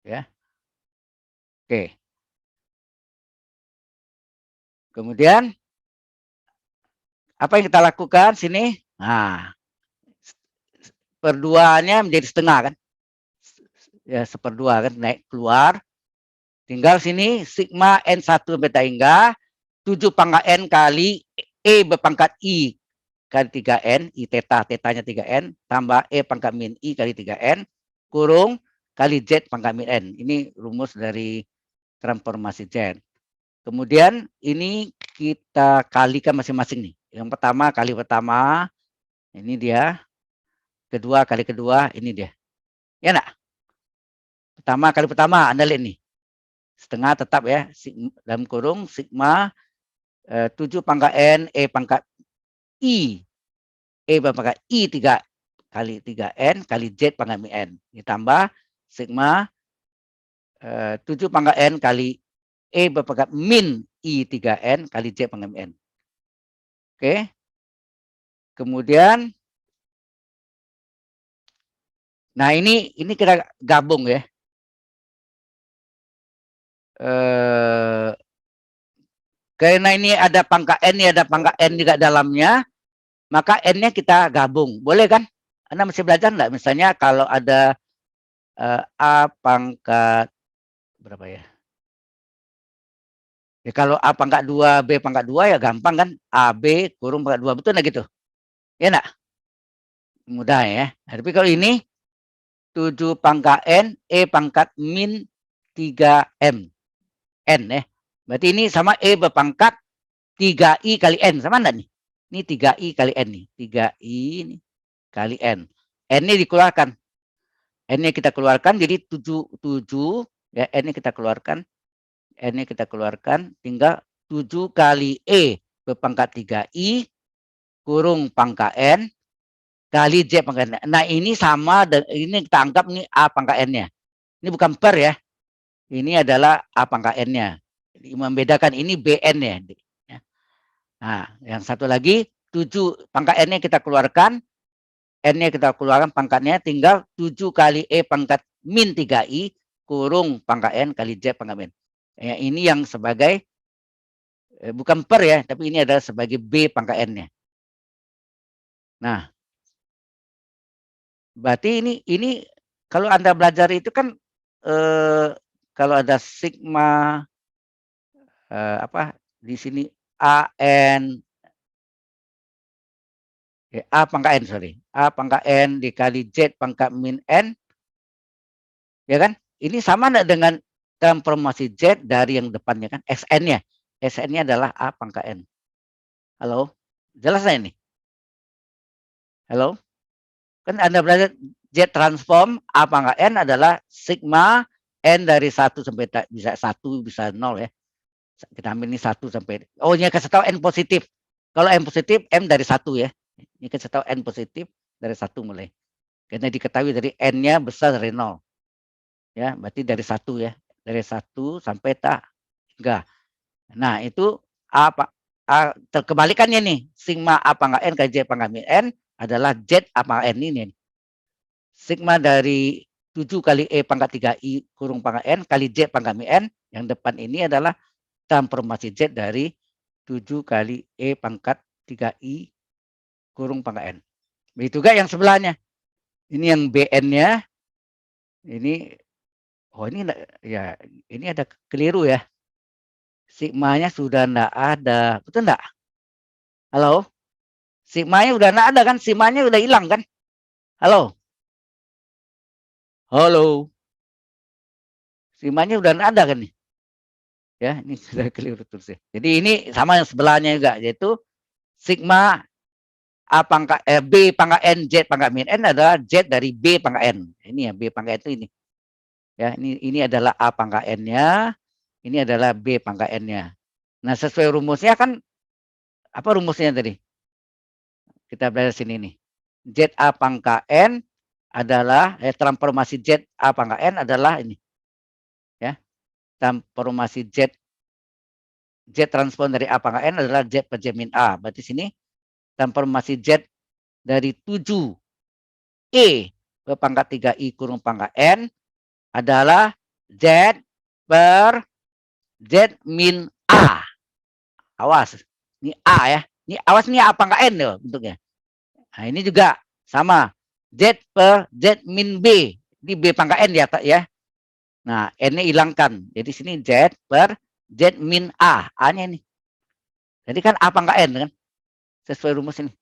Ya. Oke. Kemudian apa yang kita lakukan sini? Nah, perduanya menjadi setengah kan? Ya, seperdua kan naik keluar. Tinggal sini sigma N1 beta hingga 7 pangkat N kali E berpangkat I kali 3N, I theta, tetanya 3N, tambah E pangkat min I kali 3N, kurung kali Z pangkat min N. Ini rumus dari transformasi Z. Kemudian ini kita kalikan masing-masing nih. Yang pertama kali pertama, ini dia. Kedua kali kedua, ini dia. Ya enggak? Pertama kali pertama, Anda lihat nih. Setengah tetap ya, dalam kurung sigma 7 pangkat N, E pangkat I. E berpangkat I 3 kali 3N kali Z pangkat min N. Ditambah sigma 7 pangkat N kali E berpangkat min I 3N kali Z pangkat min N. Oke. Kemudian, nah ini kita gabung ya. Karena ini ada pangkat N, ada pangkat N juga dalamnya, maka N-nya kita gabung. Boleh kan? Anda masih belajar enggak? Misalnya kalau ada A pangkat berapa ya? Ya kalau A pangkat 2, B pangkat 2 ya gampang kan? AB kurung pangkat 2. Betul enggak gitu? Ya enggak? Mudah ya. Nah, tapi kalau ini 7 pangkat N, E pangkat min 3M. N ya. Berarti ini sama E berpangkat 3I kali N. Sama enggak nih? Ini 3I kali N nih. 3I ini kali N. N-nya dikeluarkan. N-nya kita keluarkan jadi 7 ya, N-nya kita keluarkan. N-nya kita keluarkan tinggal 7 kali E berpangkat 3I kurung pangkat N kali Z pangkat N. Nah, ini sama ini kita anggap ini A pangkat N-nya. Ini bukan per ya. Ini adalah A pangkat N-nya. Membedakan ini BN ya. Nah, yang satu lagi 7 pangkat N-nya kita keluarkan. N-nya kita keluarkan pangkatnya tinggal 7 kali E pangkat min 3I kurung pangkat N kali Z pangkat min. Ya, ini yang sebagai bukan per ya, tapi ini adalah sebagai B pangkat N-nya. Nah, berarti ini kalau Anda belajar itu kan kalau ada sigma apa di sini AN A pangkat N, sorry. A pangkat N dikali Z pangkat min N. Ya kan? Ini sama enggak dengan transformasi Z dari yang depannya kan? Sn-nya. Sn-nya adalah A pangkat N. Halo? Jelas enggak ini? Halo? Kan Anda belajar Z transform A pangkat N adalah sigma N dari 1 sampai bisa 1 bisa 0 ya. Kita ambil ini 1 sampai ini kasih tahu N positif. Kalau N positif M dari 1 ya. Ini kasih tahu N positif dari 1 mulai. Karena diketahui dari N-nya besar dari 0. Ya, berarti dari 1 ya. Dari 1 sampai enggak. Nah, itu terkebalikannya nih. Sigma A pangkat N kali Z pangkat min N adalah Z A pangkat N ini. Sigma dari 7 kali E pangkat 3I kurung pangkat N kali Z pangkat min N. Yang depan ini adalah transformasi Z dari 7 kali E pangkat 3I kurung pangkat N. Begitu juga yang sebelahnya. Ini yang BN-nya. Ini, ini ya, ini ada keliru ya. Sigmanya sudah enggak ada. Betul enggak? Halo? Sigmanya udah enggak ada kan? Sigmanya udah hilang kan? Halo? Halo? Sigmanya udah enggak ada kan nih? Ya, ini sudah keliru terus ya. Jadi ini sama yang sebelahnya juga, yaitu sigma A pangkat B pangkat N Z pangkat min N adalah Z dari B pangkat N. Ini ya B pangkat itu ini. Ya, ini adalah A pangkat N-nya, ini adalah B pangkat N-nya. Nah, sesuai rumusnya kan, apa rumusnya tadi? Kita belajar sini nih. ZA pangkat N adalah, transformasi ZA pangkat N adalah ini. Ya, transformasi Z transpon dari A pangkat N adalah Z per Z min A. Berarti sini transformasi Z dari 7E ke pangkat 3I kurung pangkat N adalah Z per Z min A. Awas, ini A ya. Ini awas, ini A pangkat N loh bentuknya. Nah, ini juga sama. Z per Z min B. Ini B pangkat N di atas ya. Nah, N-nya hilangkan. Jadi sini Z per Z min A. A-nya ini. Jadi kan A pangkat N kan. Sesuai rumus ini.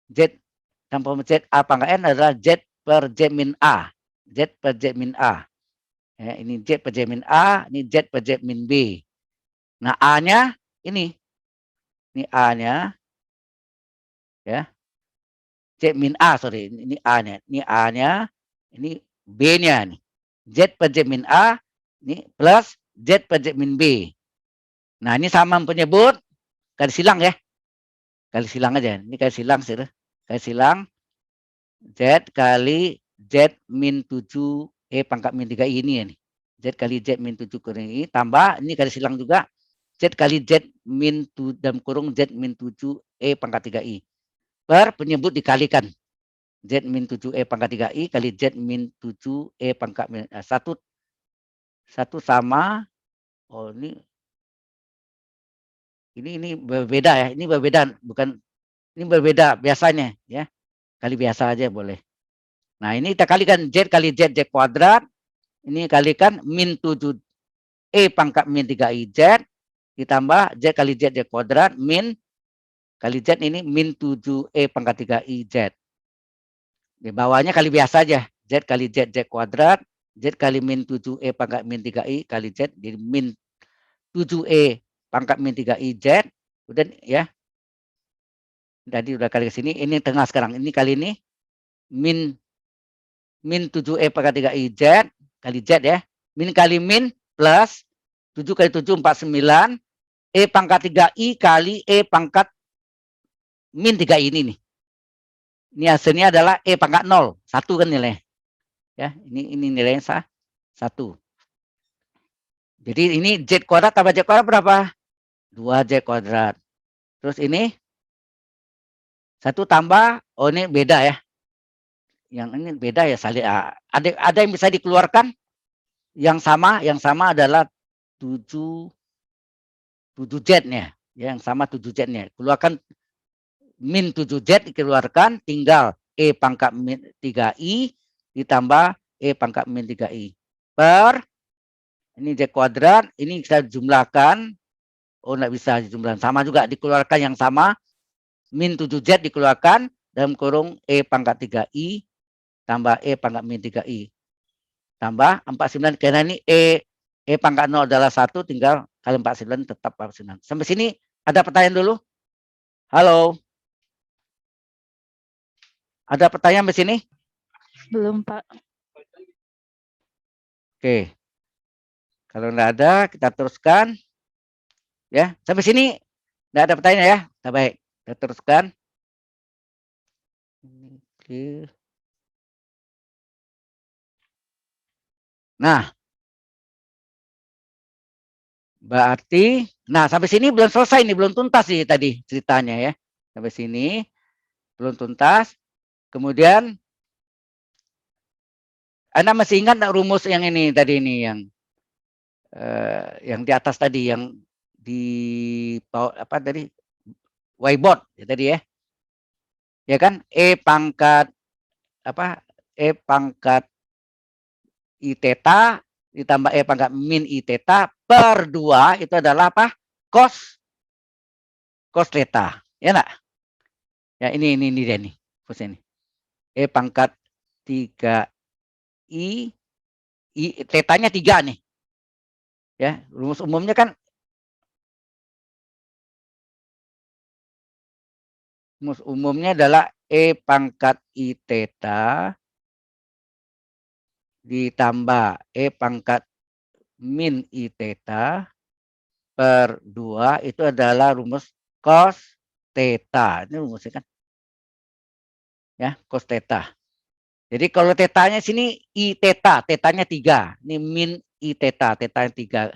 Z tanpa Z A pangkat N adalah Z per Z min A. Z per Z min A. Ya, ini Z per Z min A. Ini Z per Z min B. Nah, A-nya ini. Ini A-nya. Ya. Z min A, sorry. Ini A-nya. Ini A-nya. Ini B-nya nih. Z per Z min A. Ini plus Z per Z min B. Nah, ini sama penyebut. Kali silang ya. Kali silang aja. Ini kali silang sih. Kali silang. Z kali Z min 7E pangkat min 3I ini ya nih. Z kali Z min 7 kurang I. Tambah. Ini kali silang juga. Z kali Z min dalam kurung Z min 7E pangkat 3I. Per penyebut dikalikan. Z min 7E pangkat 3I kali Z min 7E pangkat min 1. Satu sama. Oh ini berbeda ya. Ini berbeda. Bukan. Ini berbeda biasanya ya. Kali biasa aja boleh. Nah, ini kita kalikan Z kali Z kuadrat. Ini kalikan min 7E pangkat min 3I Z. Ditambah Z kali Z kuadrat min kali Z ini min 7E pangkat 3I Z. Di bawahnya kali biasa aja. Z kali Z kuadrat. Z kali min 7E pangkat min 3I kali Z. Jadi min 7E pangkat min 3I Z. Kemudian ya. Tadi udah kali ke sini. Ini tengah sekarang. Ini kali ini. Min 7E pangkat 3I Z. Kali Z ya. Min kali min plus 7 kali 7 49. E pangkat 3I kali E pangkat min 3I ini nih. Ini hasilnya adalah E pangkat 0. 1 kan nilai. Ya, ini nilainya 1. Jadi ini Z kuadrat tambah Z kuadrat berapa? 2Z kuadrat. Terus ini 1 tambah, oh ini beda ya. Yang ini beda ya, saling ada yang bisa dikeluarkan. Yang sama adalah 7Z-nya. Yang sama 7Z-nya. Keluarkan min 7Z dikeluarkan, tinggal E pangkat min 3I ditambah E pangkat min 3I. Per, ini Z kuadrat, ini kita jumlahkan. Oh, enggak bisa dijumlahkan. Sama juga dikeluarkan yang sama. Min 7Z dikeluarkan dalam kurung E pangkat 3I tambah E pangkat min 3I. Tambah 49 karena ini E pangkat 0 adalah 1, tinggal kali 49 tetap 49. Sampai sini ada pertanyaan dulu? Halo. Ada pertanyaan di sini? Belum, Pak. Oke. Kalau enggak ada, kita teruskan. Ya, sampai sini enggak ada pertanyaan ya? Nah, baik, kita teruskan. Oke. Nah, berarti, nah sampai sini belum selesai nih, belum tuntas sih tadi ceritanya ya. Sampai sini belum tuntas. Kemudian, Anda masih ingat enggak rumus yang ini tadi ini yang di atas tadi yang di apa tadi whiteboard ya tadi ya. Ya kan? E pangkat apa? E pangkat I theta ditambah E pangkat min I theta per 2 itu adalah apa? Cos theta. Ya enggak? Ya ini dia nih. Ini. E pangkat 3I tetanya 3 nih. Ya, rumus umumnya kan adalah E pangkat I theta ditambah E pangkat min I theta per 2 itu adalah rumus cos theta. Ini rumusnya kan. Ya, cos theta. Jadi kalau tetanya sini I theta, tetanya 3. Ini min I theta, tetanya 3.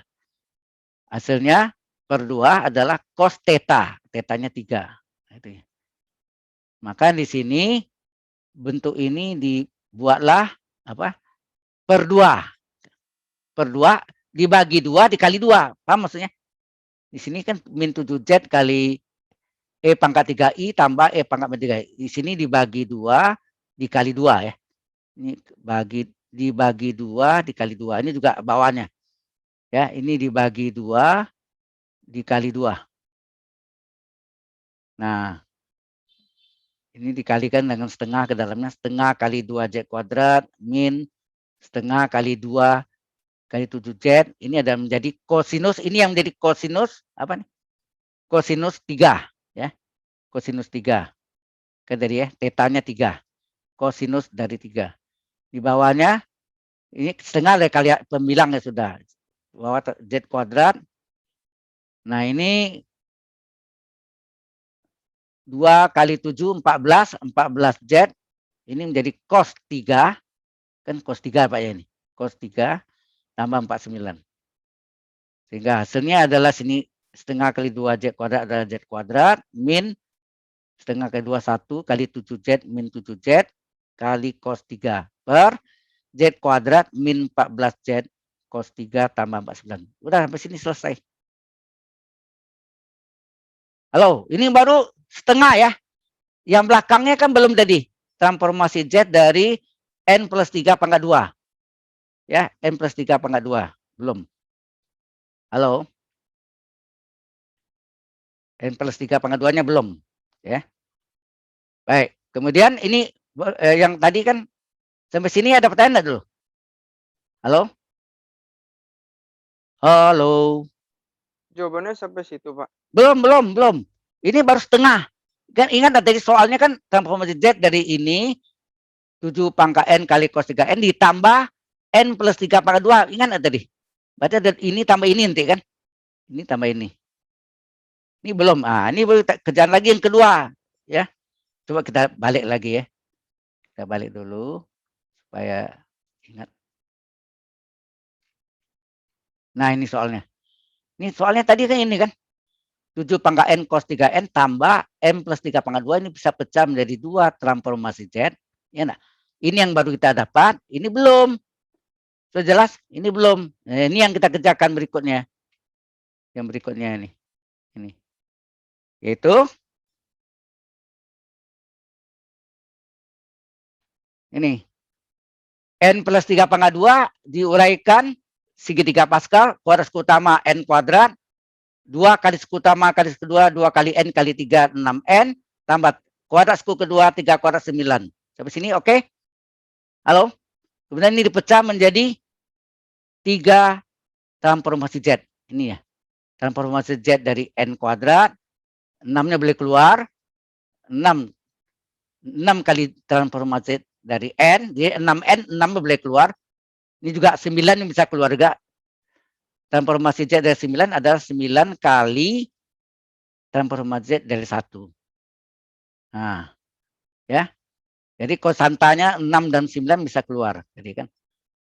Hasilnya per 2 adalah cos theta, tetanya 3. Itu ya. Maka di sini bentuk ini dibuatlah apa? Per 2. Per 2 dibagi 2 dikali 2. Paham maksudnya? Di sini kan min 7Z kali E pangkat 3I tambah E pangkat 3I. Di sini dibagi 2 dikali 2 ya. Ini dibagi 2 dikali 2. Ini juga bawahnya. Ya, ini dibagi 2 dikali 2. Nah, ini dikalikan dengan setengah ke dalamnya. Setengah kali 2Z kuadrat min setengah kali 2 kali 7Z. Ini ada menjadi kosinus. Ini yang menjadi kosinus apa nih? Kosinus 3 ya. Kosinus 3. Kan tadi ya, tetanya 3. Kosinus dari 3. Di bawahnya ini setengah kali pembilangnya sudah. Bawah Z kuadrat. Nah, ini 2 kali 7 14, 14Z. Ini menjadi cos 3. Kan cos 3 Pak ya ini. Cos 3 tambah 49. Sehingga hasilnya adalah sini setengah kali 2Z kuadrat adalah Z kuadrat min setengah kali 2 1 kali 7Z min 7Z kali cos 3 per Z kuadrat min 14Z cos 3 tambah 49. Udah sampai sini selesai. Halo, ini baru setengah ya. Yang belakangnya kan belum tadi. Transformasi Z dari N plus 3 pangkat 2. Ya, N plus 3 pangkat 2. Belum. Halo. N plus 3 pangkat 2-nya belum. Ya. Baik. Kemudian ini yang tadi kan sampai sini ada pertanyaan enggak dulu? Halo? Halo. Jawabannya sampai situ, Pak. Belum. Ini baru setengah. Kan ingat tadi soalnya kan transformasi Z dari ini 7 pangkat N kali cos 3N ditambah N plus 3 pangkat 2. Ingat enggak tadi? Berarti ada ini tambah ini nanti kan? Ini tambah ini. Ini belum. Ah, ini baru kerjaan lagi yang kedua, ya. Coba kita balik lagi ya. Kita balik dulu supaya ingat. Nah, ini soalnya. Ini soalnya tadi kan ini kan. 7 pangkat N cos 3N tambah M plus 3 pangkat 2 ini bisa pecah menjadi 2 transformasi Z. Ya nah. Ini yang baru kita dapat, ini belum. Sudah jelas? Ini belum. Nah, ini yang kita kerjakan berikutnya. Yang berikutnya ini. Ini. Yaitu ini. N plus 3 pangkat 2 diuraikan segitiga Pascal, kuadrat utama N kuadrat, 2 kali suku utama kali suku kedua, 2 kali N kali 3, 6N, tambah kuadrat suku kedua, 3 kuadrat 9. Sampai sini oke? Okay? Halo? Kemudian ini dipecah menjadi 3 transformasi Z. Ini ya. Transformasi Z dari N kuadrat, 6-nya boleh keluar, 6 kali transformasi dari N, jadi 6N, 6 boleh keluar. Ini juga 9 yang bisa keluar juga. Transformasi Z dari 9 adalah 9 kali transformasi Z dari 1. Nah, ya. Jadi kosantanya 6 dan 9 bisa keluar. Jadi kan.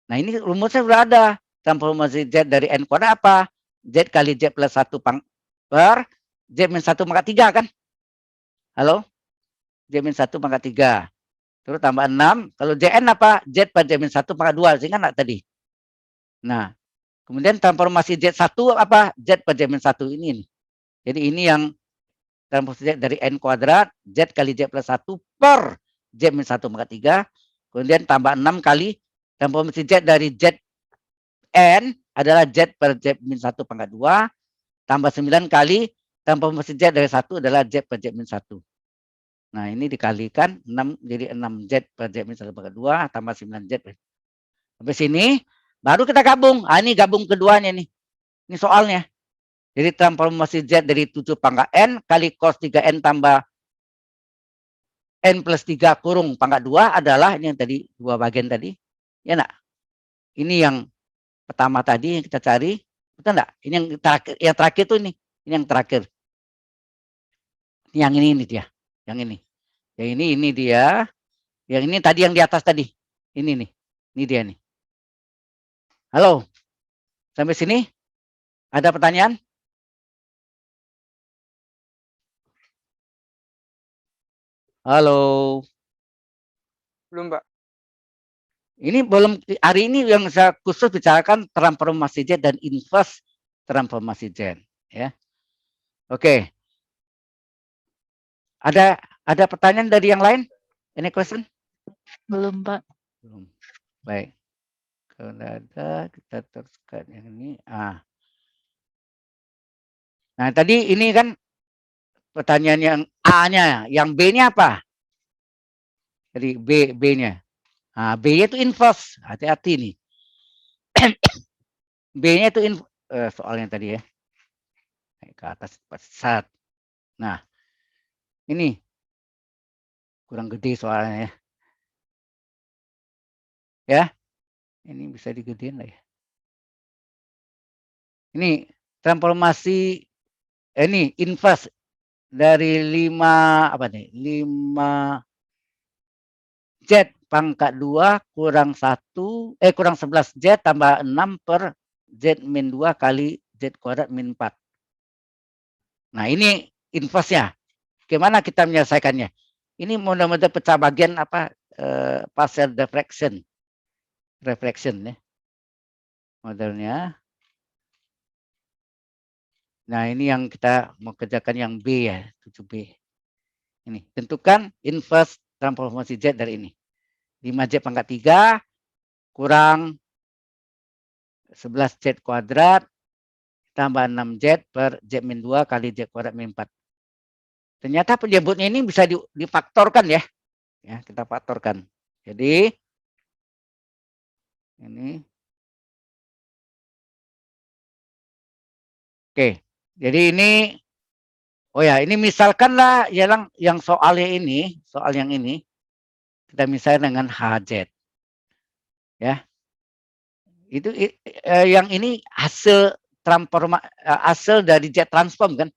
Nah, ini rumusnya sudah ada. Transformasi Z dari N kuadrat apa? Z kali Z plus 1 per Z min 1 pangkat 3 kan? Halo? Z min 1 pangkat 3. Terus tambah 6. Kalau Zn apa? Z per Z min 1 pangkat 2. Sehingga enggak tadi? Nah, kemudian transformasi Z1 apa? Z per Z min 1 ini. Jadi ini yang transformasi Z dari N kuadrat. Z kali Z plus 1 per Z min 1 pangkat 3. Kemudian tambah 6 kali transformasi Z dari Zn adalah Z per Z min 1 pangkat 2. Tambah 9 kali transformasi Z dari 1 adalah Z per Z min 1. Nah, ini dikalikan 6 jadi 6Z per Z min 1 pangkat 2 tambah 9Z. Sampai sini baru kita gabung. Ah, ini gabung keduanya nih. Ini soalnya. Jadi transformasi Z dari 7 pangkat N kali cos 3N tambah N plus 3 kurung pangkat 2 adalah ini yang tadi dua bagian tadi. Ya enggak? Ini yang pertama tadi yang kita cari. Betul enggak? Ini yang terakhir tuh ini. Ini yang terakhir. Yang ini dia. Yang ini. Yang ini dia. Yang ini tadi yang di atas tadi. Ini nih. Ini dia nih. Halo. Sampai sini? Ada pertanyaan? Halo. Belum, Pak. Ini belum, hari ini yang saya khusus bicarakan transformasi Z dan inverse transformasi Z, ya. Oke. Ada pertanyaan dari yang lain? Any question? Belum, Pak. Belum. Baik. Kalau ada, kita teruskan yang ini. Nah, tadi ini kan pertanyaan yang A-nya, yang B-nya apa? Jadi B-nya. Nah, B-nya itu inverse. Hati-hati nih. B-nya itu soalnya tadi ya. Naik ke atas pesat. Nah, ini kurang gede soalnya ya. Ya, ini bisa digedein lah ya. Ini transformasi ini inverse dari 5 apa nih? 5 Z pangkat 2 kurang 1 kurang 11 Z tambah 6 per Z min 2 kali Z kuadrat min 4. Nah, ini inverse-nya. Gimana kita menyelesaikannya? Ini model-model pecah bagian apa? Partial reflection. Reflection ya. Modelnya. Nah, ini yang kita mau kerjakan yang B ya, 7B. Ini, tentukan inverse transformasi Z dari ini. 5Z pangkat 3 kurang 11Z kuadrat tambah 6Z per Z min 2 kali Z kuadrat min 4. Ternyata penyebutnya ini bisa difaktorkan ya. Ya, kita faktorkan. Jadi ini. Oke. Jadi ini oh ya, ini misalkanlah yang soalnya ini, soal yang ini kita misalnya dengan HZ. Ya. Itu yang ini hasil hasil dari Z transform kan.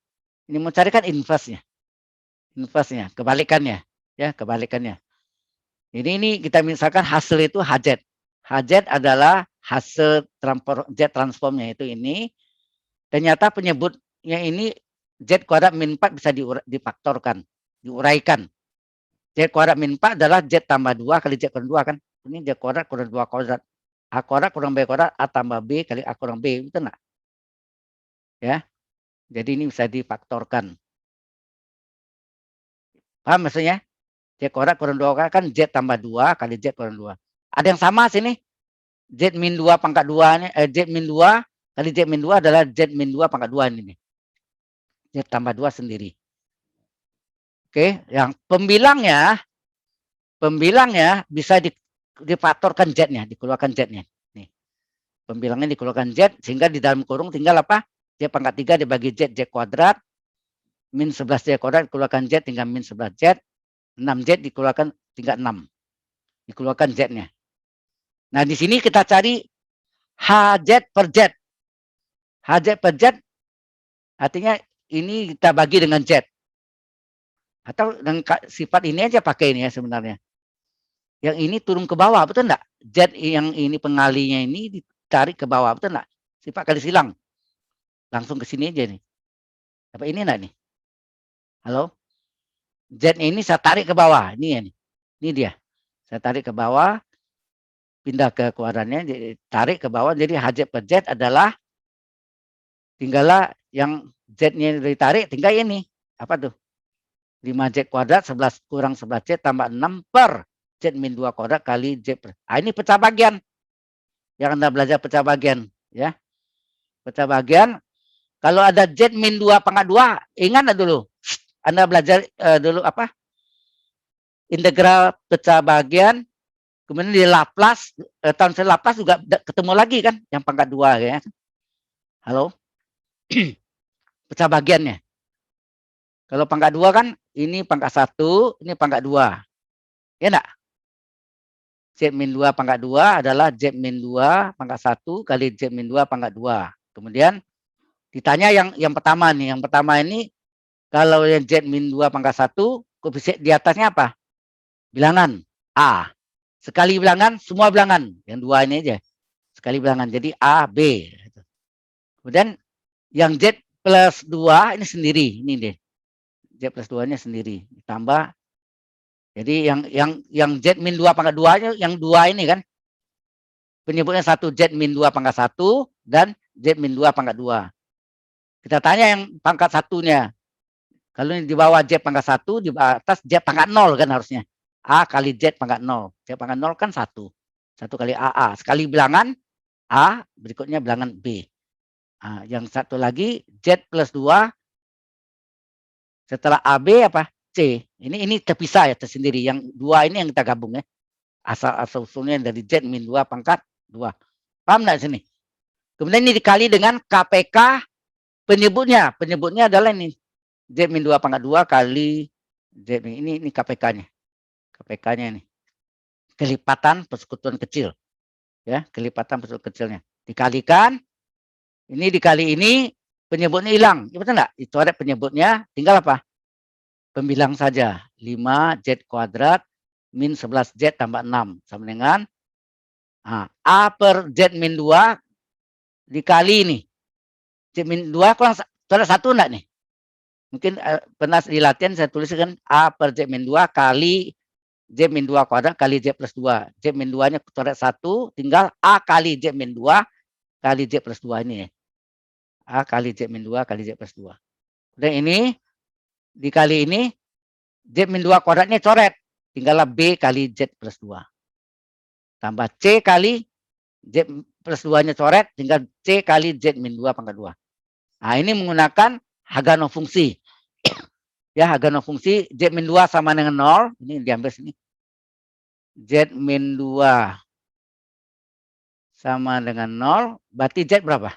Ini mau cari kan inverse-nya. Inverse-nya, kebalikannya, ya, kebalikannya. Jadi ini kita misalkan hasil itu HZ. HZ adalah hasil Z transformnya itu ini. Ternyata penyebutnya ini Z kuadrat min 4 bisa difaktorkan, diuraikan. Z kuadrat min 4 adalah Z tambah 2 kali Z kurang 2 kan. Ini Z kuadrat kurang 2 kuadrat. A kuadrat kurang B kuadrat, A tambah B kali A kurang B. Betul enggak? Ya. Jadi ini bisa difaktorkan. Paham maksudnya? Z kuadrat kurang 2 kuadrat kan Z tambah 2 kali Z kurang 2. Ada yang sama sini? Z min 2 pangkat 2-nya, Z min 2 kali Z min 2 adalah Z min 2 pangkat 2 ini. Z tambah 2 sendiri. Oke, yang pembilangnya bisa difaktorkan Z-nya, dikeluarkan Z-nya. Nih. Pembilangnya dikeluarkan Z sehingga di dalam kurung tinggal apa? Z pangkat 3 dibagi Z kuadrat min 11 Z kuadrat dikeluarkan Z tinggal min 11 Z. 6Z dikeluarkan tinggal 6. Dikeluarkan Z-nya. Nah, di sini kita cari HZ per Z. HZ per Z artinya ini kita bagi dengan Z. Atau dengan sifat ini aja pakai ini ya sebenarnya. Yang ini turun ke bawah, betul enggak? Z yang ini pengalinya ini ditarik ke bawah, betul enggak? Sifat kali silang. Langsung ke sini aja nih. Apa ini enggak nih? Halo? Z ini saya tarik ke bawah. Ini ya nih. Ini dia. Saya tarik ke bawah. Pindah ke kuadrannya, jadi tarik ke bawah. Jadi HZ per Z adalah tinggallah yang Z-nya ditarik, tinggal ini. Apa tuh? 5Z kuadrat 11 kurang 11Z tambah 6 per Z min 2 kuadrat kali Z per. Nah, ini pecah bagian. Yang Anda belajar pecah bagian. Ya. Pecah bagian. Kalau ada Z min 2 pangkat 2, ingat dulu. Anda belajar dulu apa? Integral pecah bagian. Kemudian di Laplace, transfer Laplace juga ketemu lagi kan, yang pangkat 2 ya. Halo? Pecah bagiannya. Kalau pangkat 2 kan, ini pangkat 1, ini pangkat 2. Ya enggak? Z min 2 pangkat 2 adalah Z min 2 pangkat 1 kali Z min 2 pangkat 2. Kemudian ditanya yang pertama nih. Yang pertama ini kalau yang Z min 2 pangkat 1, koefisien di atasnya apa? Bilangan A. Sekali bilangan, semua bilangan. Yang dua ini aja. Sekali bilangan. Jadi A, B. Kemudian yang Z plus 2 ini sendiri. Ini deh. Z plus 2-nya sendiri. Ditambah. Jadi yang Z min 2 pangkat 2-nya yang dua ini kan. Penyebutnya satu Z min 2 pangkat 1 dan Z min 2 pangkat 2. Kita tanya yang pangkat satunya. Kalau ini di bawah Z pangkat 1, di atas Z pangkat 0 kan harusnya. A kali Z pangkat 0. Z pangkat 0 kan 1. 1 kali AA. Sekali bilangan A, berikutnya bilangan B. Nah, yang satu lagi Z plus 2. Setelah AB apa? C. Ini terpisah ya tersendiri. Yang dua ini yang kita gabung ya. Asal usulnya dari Z min 2 pangkat 2. Paham nggak sini? Kemudian ini dikali dengan KPK penyebutnya. Penyebutnya adalah ini. Z min 2 pangkat 2 kali Z ini KPK-nya. KPK-nya ini. Kelipatan persekutuan kecil. Ya, kelipatan persekutuan kecilnya. Dikalikan. Ini dikali ini penyebutnya hilang. Ya, betul enggak? Itu ada penyebutnya, tinggal apa? Pembilang saja. 5Z kuadrat min 11Z tambah 6 sama dengan A per Z min 2 dikali ini. Z min 2 kurang satu enggak nih? Mungkin pernah di latihan saya tuliskan A per Z min 2 kali Z min 2 kuadrat kali Z plus 2. Z min 2-nya kuadrat 1, tinggal A kali Z min 2 kali Z plus 2 ini ya. A kali Z min 2 kali Z plus 2. Dan ini dikali ini Z min 2 kuadratnya coret. Tinggallah B kali Z plus 2. Tambah C kali Z plus 2-nya coret. Tinggal C kali Z min 2 pangkat 2. Nah ini menggunakan Hagano fungsi. Ya, Hagano fungsi Z min 2 sama dengan 0. Ini diambil sini. Z min 2 sama dengan 0. Berarti Z berapa?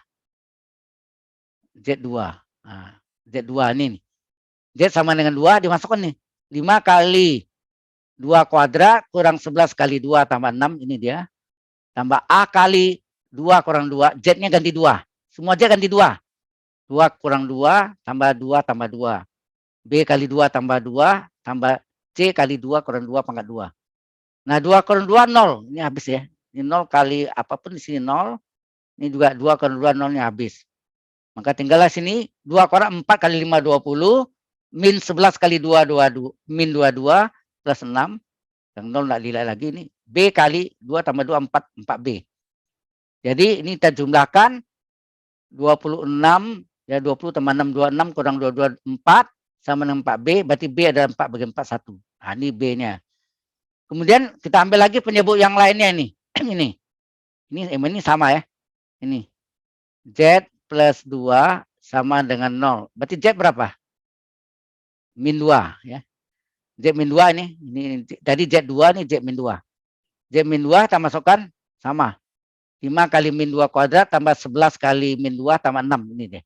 Z2. Nah, Z2 ini nih. Z sama dengan 2 dimasukkan nih. 5 kali 2 kuadrat kurang 11 kali 2 tambah 6. Ini dia. Tambah A kali 2 kurang 2. Z-nya ganti 2. Semua Z ganti 2. 2 kurang 2 tambah 2 tambah 2. B kali 2 tambah 2 tambah C kali 2 kurang 2 pangkat 2. Nah 2 kurang 2 0. Ini habis ya. Ini 0 kali apapun di sini 0. Ini juga 2 kurang 2 0-nya habis. Maka tinggallah sini 2 kurang 4 kali 5 20 min 11 kali 2 22 min 22 plus 6. Yang 0 enggak dilihat lagi ini. B kali 2 tambah 2 4 4B. Jadi ini kita jumlahkan 26 ya 20 tambah 6 26 kurang 22 4 sama dengan 4B, berarti B adalah 4 bagi 4 1. Nah, ini B-nya. Kemudian kita ambil lagi penyebut yang lainnya ini. Ini sama ya. Ini. Z plus 2 sama dengan 0. Berarti Z berapa? Min 2 ya. Z min 2 ini tadi Z2 nih Z min 2. Z min 2 kita masukkan sama. 5 kali min 2 kuadrat tambah 11 kali min 2 tambah 6 ini deh.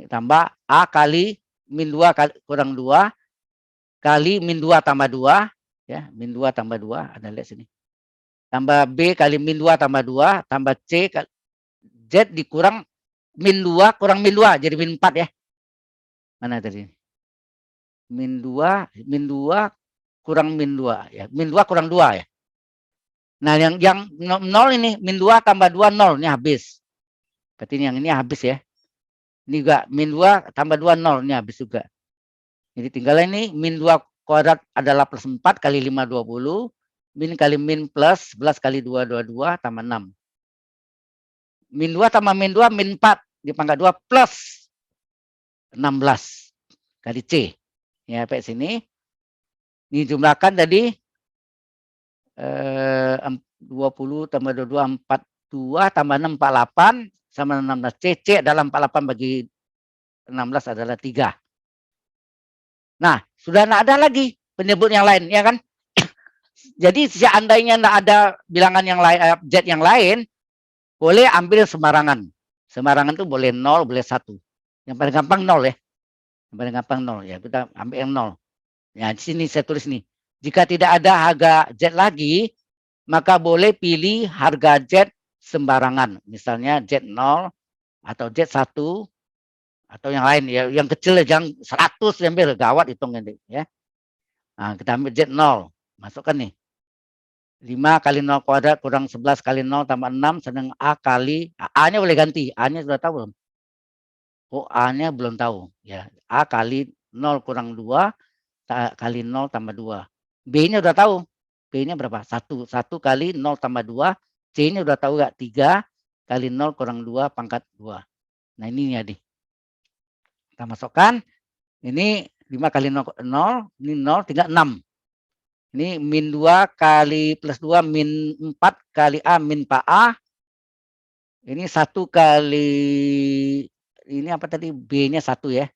Tambah A kali min 2 kali kurang 2 kali min 2 tambah 2 ya, min 2 tambah 2 ada lihat sini. Tambah B kali min 2 tambah 2 tambah C kali Z dikurang min 2 kurang min 2 jadi min 4 ya. Mana tadi? Min 2 kurang min 2 ya. Min 2 kurang 2 ya. Nah, yang 0 ini min 2 tambah 2 0 ini habis. Berarti yang ini habis ya. Ini juga min 2 tambah 2 0 ini habis juga. Jadi tinggal ini min 2 kuadrat adalah plus 4 kali 5 20. Min kali min plus 11 kali 2 22 tambah 6. Min 2 tambah min 2 min 4 di pangkat 2 plus 16 kali C. Ya, sampai sini. Ini jumlahkan tadi 20 tambah 22 42 tambah 6 48 sama 16 C adalah 48 bagi 16 adalah 3. Nah, sudah tidak ada lagi penyebut yang lain, ya kan? Jadi seandainya tidak ada bilangan yang lain, Z yang lain, boleh ambil sembarangan. Sembarangan itu boleh 0, boleh 1. Yang paling gampang 0 ya. Yang paling gampang 0 ya. Kita ambil yang 0. Ya, di sini saya tulis nih. Jika tidak ada harga Z lagi, maka boleh pilih harga Z sembarangan. Misalnya Z0 atau Z1 atau yang lain ya, yang kecil yang 100 ambil gawat hitungnya ya. Nah, kita ambil Z0, masukkan nih. 5 kali 0 kuadrat kurang 11 kali 0 tambah 6 sedang A kali A-nya boleh ganti. A-nya sudah tahu belum? Oh, A-nya belum tahu ya. A kali 0 kurang 2 kali 0 tambah 2. B-nya udah tahu. B-nya berapa? 1. 1 kali 0 tambah 2. C-nya udah tahu enggak? 3 kali 0 kurang 2 pangkat 2. Nah, ini ya, nih. Kita masukkan. Ini 5 kali 0, ini 0, tinggal 6. Ini min 2 kali plus 2 min 4 kali A min Pak A. Ini 1 kali, ini apa tadi? B-nya 1 ya.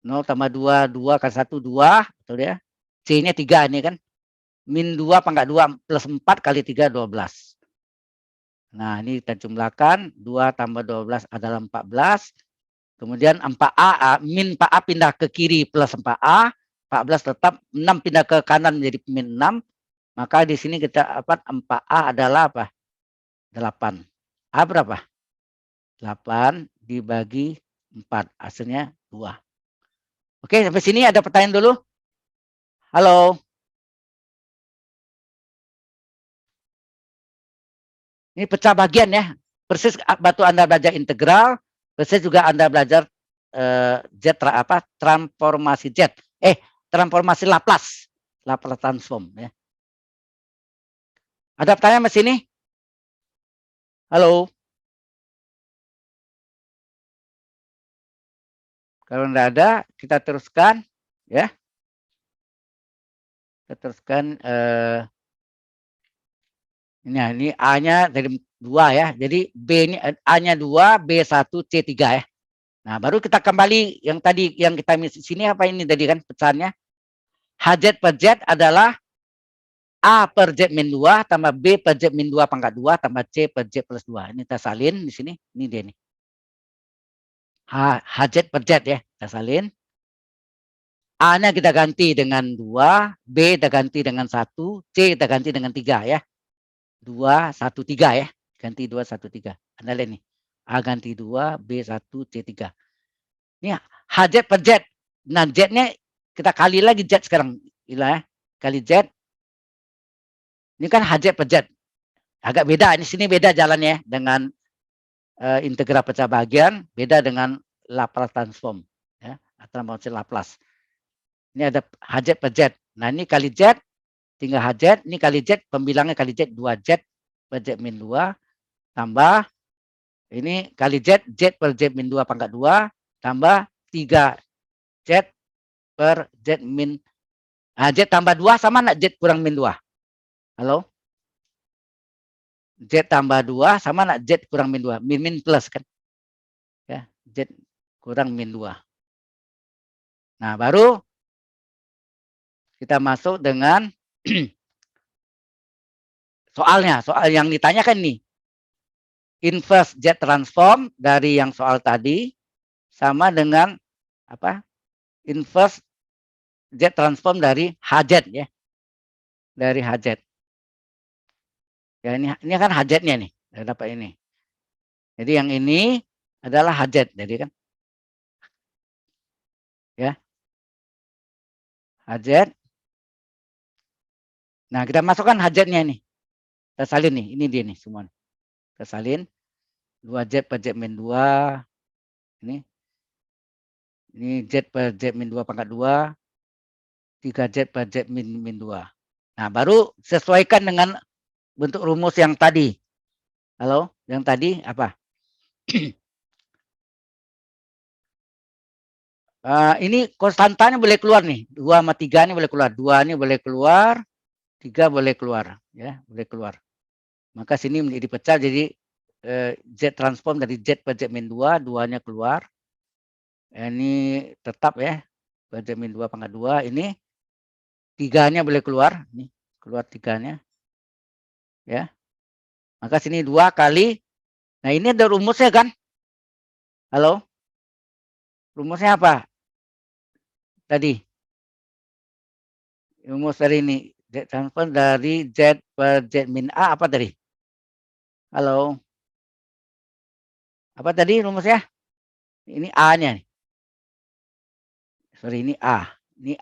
0 tambah 2, 2 kali 1, 2. Betul ya. C-nya 3 ini kan. Min 2 pangkat 2 plus 4 kali 3, 12. Nah, ini kita jumlahkan. 2 tambah 12 adalah 14. Kemudian 4A, min 4A pindah ke kiri plus 4A. 14 tetap, 6 pindah ke kanan menjadi min 6. Maka di sini kita dapat 4A adalah apa? 8. A berapa? 8 dibagi 4. Hasilnya 2. Oke, sampai sini ada pertanyaan dulu? Halo? Ini pecah bagian ya. Persis waktu Anda belajar integral, persis juga Anda belajar transformasi Z. Transformasi Laplace. Laplace transform ya. Ada pertanyaan di sini? Halo? Kalau tidak ada, kita teruskan ya. Kita teruskan ini A-nya dari 2 ya. Jadi A-nya 2, B1, C3 ya. Nah, baru kita kembali yang tadi yang kita sini apa ini tadi kan pecahannya? HZ per Z adalah A per Z min 2 tambah B per Z min 2 pangkat 2 tambah C per Z plus 2. Ini kita salin di sini. Ini dia nih. HZ per Z ya. Kita salin. A-nya kita ganti dengan 2, B kita ganti dengan 1, C kita ganti dengan 3 ya. 2, 1, 3 ya. Ganti 2, 1, 3. Anda lihat nih. A ganti 2, B1, C3. Ini HZ per Z. Nah, Z-nya kita kali lagi Z sekarang. Gila ya. Kali Z. Ini kan HZ per Z. Agak beda. Ini sini beda jalannya dengan integral pecah bagian. Beda dengan Laplace transform. Ya. Transformasi Laplace. Ini ada HZ per Z. Nah, ini kali Z. Tinggal HZ. Ini kali Z. Pembilangnya kali Z. 2Z per Z min 2. Tambah. Ini kali Z. Z per Z min 2 pangkat 2. Tambah 3Z per Z min. Nah, Z tambah 2 sama nak Z kurang min 2? Halo? Z tambah 2 sama nak Z kurang min 2? Min plus kan? Ya, Z kurang min 2. Nah, baru kita masuk dengan soalnya. Soal yang ditanyakan nih. Inverse Z transform dari yang soal tadi sama dengan apa? Inverse Z transform dari HZ ya. Dari HZ. Ya, ini kan HZ-nya nih. Dapat ini. Jadi yang ini adalah HZ. Jadi kan. Ya. HZ. Nah, kita masukkan HZ-nya nih. Kita salin nih. Ini dia nih semua. Kita salin. 2Z per Z min 2. Ini. Ini Z per Z min 2 pangkat 2. 3Z per Z min 2. Nah, baru sesuaikan dengan bentuk rumus yang tadi. Halo? Yang tadi apa? Ini konstantanya boleh keluar nih. 2 sama 3 ini boleh keluar. 2 ini boleh keluar. 3 boleh keluar. Ya, boleh keluar. Maka sini menjadi pecah jadi Z transform dari Z per Z min 2. 2-nya keluar. Ini tetap ya. Per Z min 2 pangkat 2. Ini 3-nya boleh keluar. Nih, keluar 3-nya. Ya. Maka sini 2 kali. Nah, ini ada rumusnya kan? Halo? Rumusnya apa? Tadi. Rumus dari ini. Z transform dari Z per Z min A apa tadi? Halo? Apa tadi rumusnya? Ini A-nya. Sorry, ini A. Ini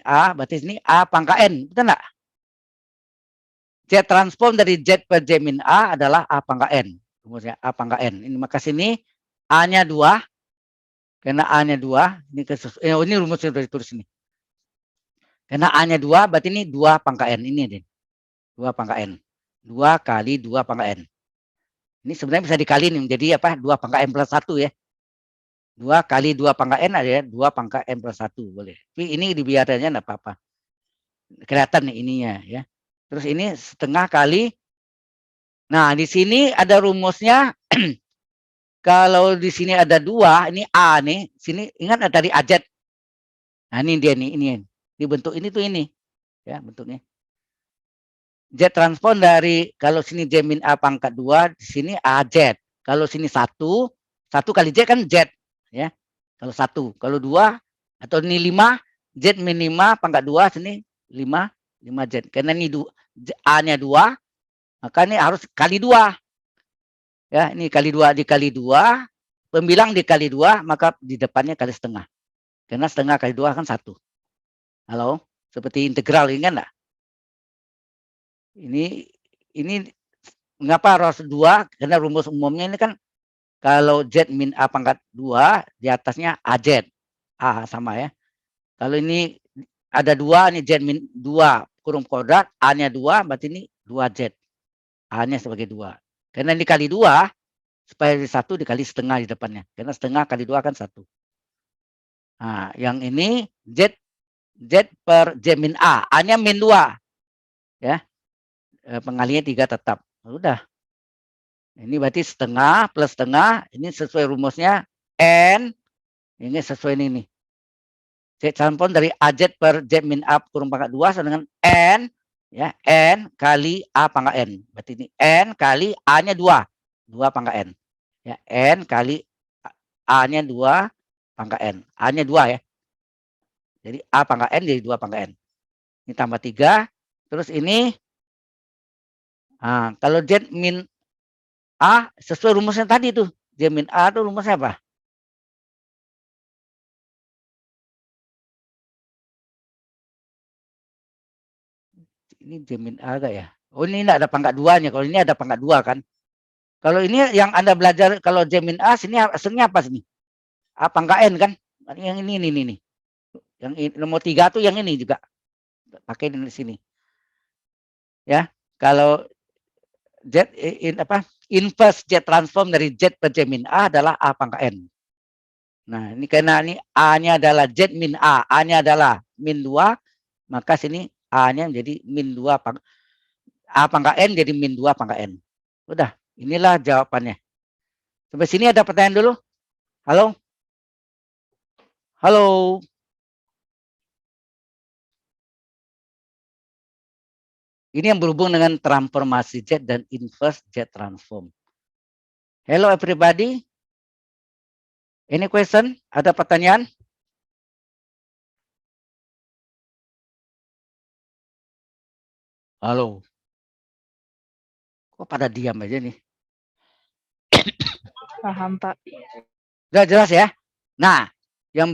A, berarti ini A pangkat N. Betul nggak? Z transform dari Z per J min A adalah A pangkat N. Rumusnya A pangkat N. Ini maka sini A-nya 2. Karena A-nya 2. Ini rumusnya sudah ditulis ini. Karena A-nya 2, berarti ini 2 pangkat N. Ini deh. 2 pangkat N. 2 kali 2 pangkat N. Ini sebenarnya bisa dikali nih menjadi apa? 2 pangkat N plus 1 ya. 2 kali 2 pangkat N ada ya. 2 pangkat N plus 1 boleh. Tapi ini dibiarkannya enggak apa-apa. Kelihatan nih ininya ya. Terus ini setengah kali. Nah, di sini ada rumusnya. Kalau di sini ada 2, ini A nih. Sini ingat dari AZ. Nah, ini dia nih, ini. Di bentuk ini tuh ini. Ya, bentuknya. Z transpon dari kalau sini J min A pangkat 2, di sini AZ. Kalau sini 1 kali Z kan Z, ya. Kalau 1, kalau 2 atau ini 5, Z min 5 pangkat 2 sini 5 Z. Karena ini A-nya 2, maka ini harus kali 2. Ya, ini kali 2 dikali 2, pembilang dikali 2, maka di depannya kali setengah. Karena setengah kali 2 kan 1. Halo, seperti integral ini kan enggak? Ini mengapa harus 2? Karena rumus umumnya ini kan kalau Z min A pangkat 2 di atasnya AZ. A sama ya. Kalau ini ada 2 ini Z min 2 kurung kuadrat, A-nya 2 berarti ini 2Z. A-nya sebagai 2. Karena ini kali 2 supaya 1 dikali setengah di depannya. Karena setengah kali 2 kan 1. Nah, yang ini Z per Z min A. A-nya min 2. Ya. Pengalinya 3 tetap. Udah. Ini berarti setengah plus setengah. Ini sesuai rumusnya N. Ini sesuai ini nih. Z transpon dari AZ per Z min A kurung pangkat 2 sama dengan N. Ya, N kali A pangkat N. Berarti ini N kali A-nya 2. 2 pangkat N. Ya, N kali A-nya 2 pangkat N. A-nya 2 ya. Jadi A pangkat N jadi 2 pangkat N. Ini tambah 3. Terus ini. Nah, kalau Z min A sesuai rumusnya tadi tuh. Z min A itu rumusnya apa? Ini Z min A gak ya? Oh, ini enggak ada pangkat 2-nya. Kalau ini ada pangkat 2 kan. Kalau ini yang Anda belajar kalau Z min A sini hasilnya apa sini? A pangkat N kan? Yang ini nih. Yang nomor 3 tuh yang ini juga. Pakai di sini. Ya. Kalau Z inverse Z transform dari Z per Z min A adalah A pangkat N. Nah, ini karena ini A-nya adalah Z min A, A-nya adalah min 2, maka sini A-nya menjadi min 2 A pangkat N jadi min 2 pangkat N. Udah, inilah jawabannya. Sampai sini ada pertanyaan dulu? Halo? Halo? Ini yang berhubung dengan transformasi Z dan inverse Z transform. Hello everybody. Any question? Ada pertanyaan? Halo. Kok pada diam aja nih? Paham, Pak. Udah jelas ya? Nah, yang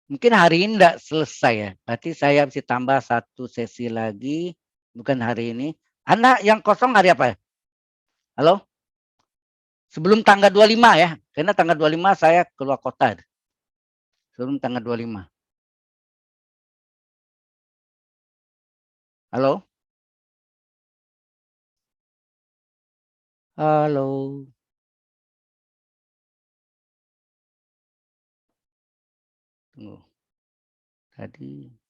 mungkin hari ini enggak selesai ya. Berarti saya mesti tambah 1 sesi lagi. Bukan hari ini. Anda yang kosong hari apa ya? Halo? Sebelum tanggal 25 ya. Karena tanggal 25 saya keluar kota. Sebelum tanggal 25. Halo? Halo? Tunggu. Tadi.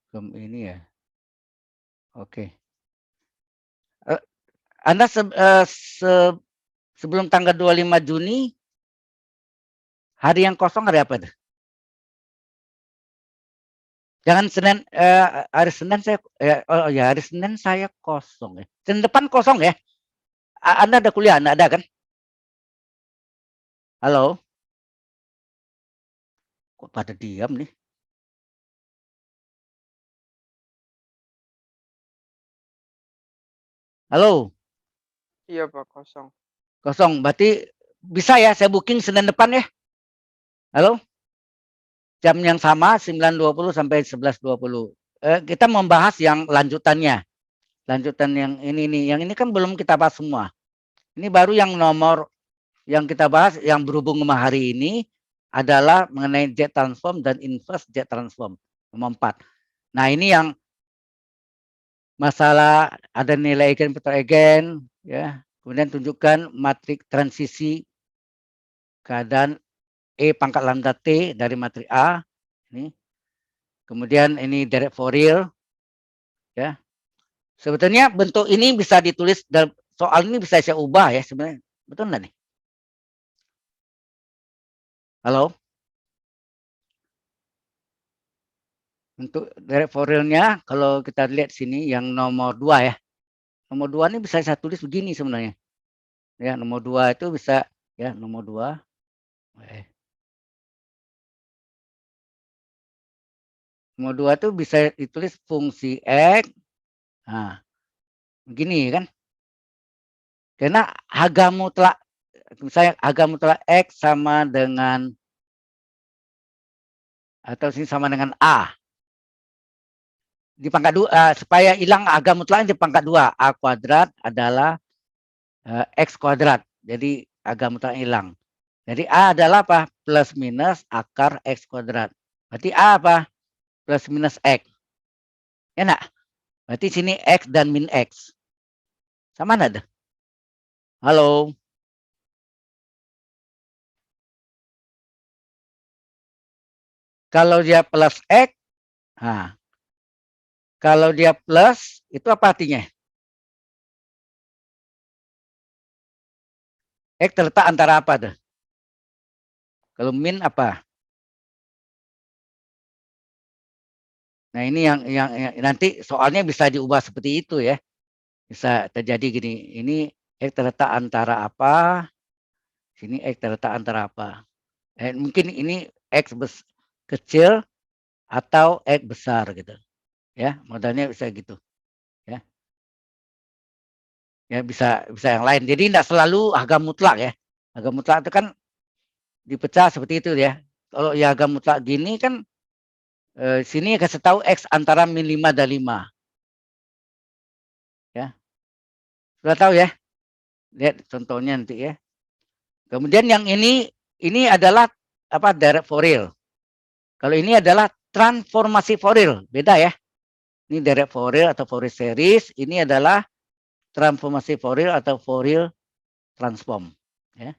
Belum ini ya. Oke. Anda sebelum tanggal 25 Juni, hari yang kosong hari apa tuh? Jangan Senin, hari Senin saya, oh ya hari Senin saya kosong ya. Senin depan kosong ya. Anda ada kuliah, Anda ada kan? Halo? Kok pada diam nih? Halo, Iya Pak, kosong. kosong. Berarti bisa ya saya booking Senin depan ya? Halo? Jam yang sama 9.20 sampai 11.20. Kita membahas yang lanjutannya. Lanjutan yang ini nih. Yang ini kan belum kita bahas semua. Ini baru yang nomor yang kita bahas yang berhubung sama hari ini adalah mengenai jet transform dan inverse jet transform. Nomor 4. Nah, ini yang masalah ada nilai eigen vektor eigen ya. Kemudian tunjukkan matrik transisi keadaan E pangkat lambda T dari matrik A. Ini. Kemudian ini direct Fourier ya. Sebetulnya bentuk ini bisa ditulis dalam soal ini bisa saya ubah ya sebenarnya. Betul enggak nih? Halo? Untuk direct Fourier-nya kalau kita lihat sini yang nomor 2 ya. Nomor 2 ini bisa saya tulis begini sebenarnya. Ya, nomor 2 itu bisa ya, nomor 2. Nomor 2 itu bisa ditulis fungsi X. Nah, begini kan. Karena harga mutlak misalnya harga mutlak X sama dengan atau sini sama dengan A. Di pangkat 2 supaya hilang harga mutlaknya di pangkat 2. A kuadrat adalah X kuadrat. Jadi harga mutlak hilang. Jadi A adalah apa? Plus minus akar X kuadrat. Berarti A apa? Plus minus X. Ya enggak? Berarti sini X dan min X. Sama enggak? Halo? Kalau dia plus X, nah, kalau dia plus, itu apa artinya? X terletak antara apa tuh? Kalau min apa? Nah ini yang nanti soalnya bisa diubah seperti itu ya. Bisa terjadi gini, ini X terletak antara apa? Sini X terletak antara apa? Mungkin ini X kecil atau X besar gitu. Ya, modelnya bisa gitu. Ya. Ya bisa yang lain. Jadi tidak selalu harga mutlak ya. Harga mutlak itu kan dipecah seperti itu ya. Kalau ya harga mutlak gini kan sini kasih tahu X antara min 5 dan 5. Ya. Sudah tahu ya? Lihat contohnya nanti ya. Kemudian yang ini adalah apa? Direct Fourier. Kalau ini adalah transformasi Fourier, beda ya. Ini direct Fourier atau Fourier series, ini adalah transformasi Fourier atau Fourier transform. Ya.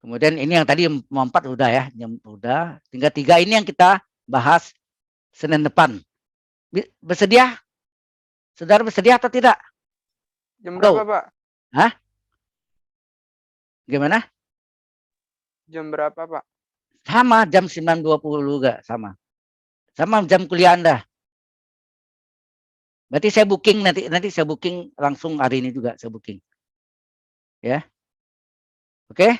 Kemudian ini yang tadi 4 udah ya, udah. Tinggal 3 ini yang kita bahas Senin depan. Bersedia? Saudara bersedia atau tidak? Jam Halo? berapa Pak? Hah? Gimana? Jam berapa Pak? Sama jam 9.20 juga sama. Sama jam kuliah Anda. Berarti saya booking nanti saya booking langsung hari ini juga saya booking. Ya. Oke?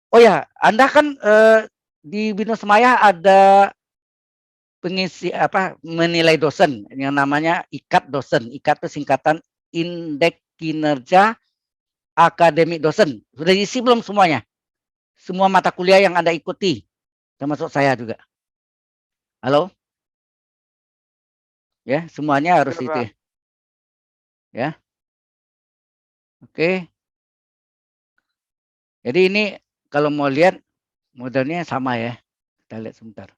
Oh ya, Anda kan di Binus Maya ada pengisi apa menilai dosen yang namanya IKAT dosen. IKAT itu singkatan Indeks Kinerja Akademik Dosen. Sudah diisi belum semuanya? Semua mata kuliah yang Anda ikuti, termasuk saya juga. Halo? Ya, semuanya harus Udah, itu Pak. ya. Ya. Oke. Jadi ini kalau mau lihat modelnya sama ya. Kita lihat sebentar.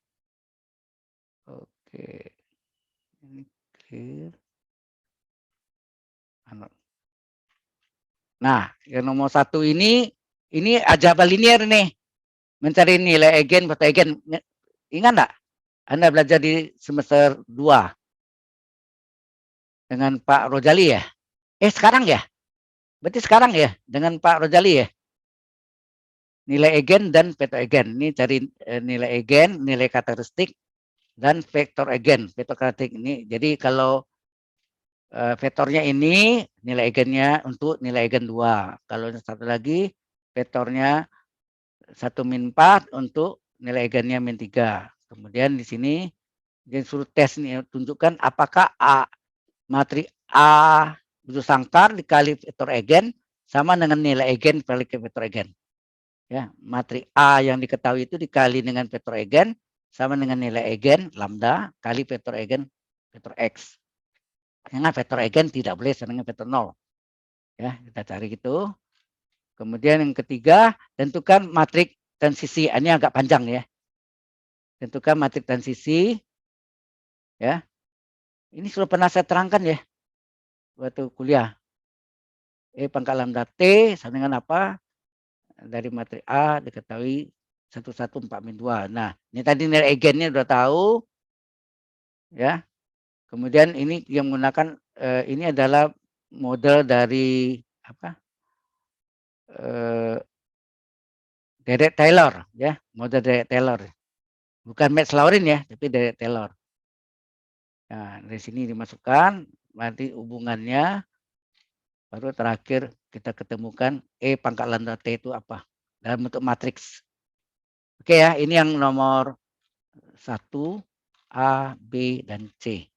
Oke. Ini clear. Nah, yang nomor 1 ini aljabar linear nih. Mencari nilai eigen atau eigen. Ingat enggak? Anda belajar di semester 2 dengan Pak Rojali ya? Sekarang ya? Berarti sekarang ya dengan Pak Rojali ya? Nilai eigen dan vektor eigen. Ini cari nilai eigen, nilai karakteristik dan vektor eigen. Vektor karakteristik ini. Jadi kalau vektornya ini nilai eigennya untuk nilai eigen 2. Kalau satu lagi vektornya 1-4 untuk nilai eigennya -3. Kemudian di sini dia suruh tes nih, tunjukkan apakah A matrik A bujur sangkar dikali vektor eigen sama dengan nilai eigen kali vektor eigen. Ya, matrik A yang diketahui itu dikali dengan vektor eigen sama dengan nilai eigen lambda kali vektor eigen vektor X. Ingat vektor eigen tidak boleh sama dengan vektor 0. Ya, kita cari gitu. Kemudian yang ketiga, tentukan matrik transisi. Ini agak panjang ya. Tentukan matrik transisi. Ya. Ini sudah pernah saya terangkan ya waktu kuliah. Pangkat lambda T sama dengan apa? Dari matrik A diketahui 114-2. Nah, ini tadi nilai eigennya sudah tahu. Ya. Kemudian ini yang menggunakan ini adalah model dari apa? Derek Taylor ya, model Derek Taylor. Bukan Max Laurin ya, tapi Derek Taylor. Nah, dari sini dimasukkan nanti hubungannya, baru terakhir kita ketemukan pangkat lambda T itu apa dalam bentuk matriks. Oke ya, ini yang nomor 1, A, B, dan C.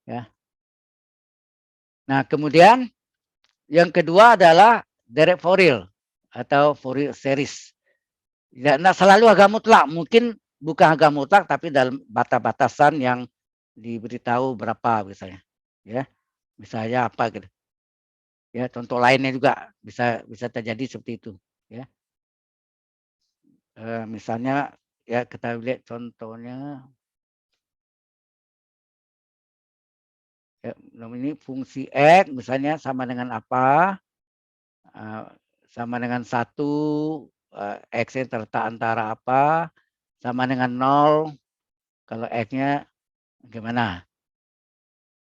Ya. Nah, kemudian yang kedua adalah Derek Fourier atau Fourier series. Ya, nah, selalu agak mutlak, mungkin bukan agak mutlak tapi dalam batas-batasan yang diberitahu berapa misalnya. Ya. Misalnya apa gitu. Ya, contoh lainnya juga bisa terjadi seperti itu, ya. Misalnya ya kita lihat contohnya. Ya, ini fungsi X misalnya sama dengan apa? Sama dengan 1, X-nya terletak antara apa? Sama dengan 0 kalau X-nya gimana?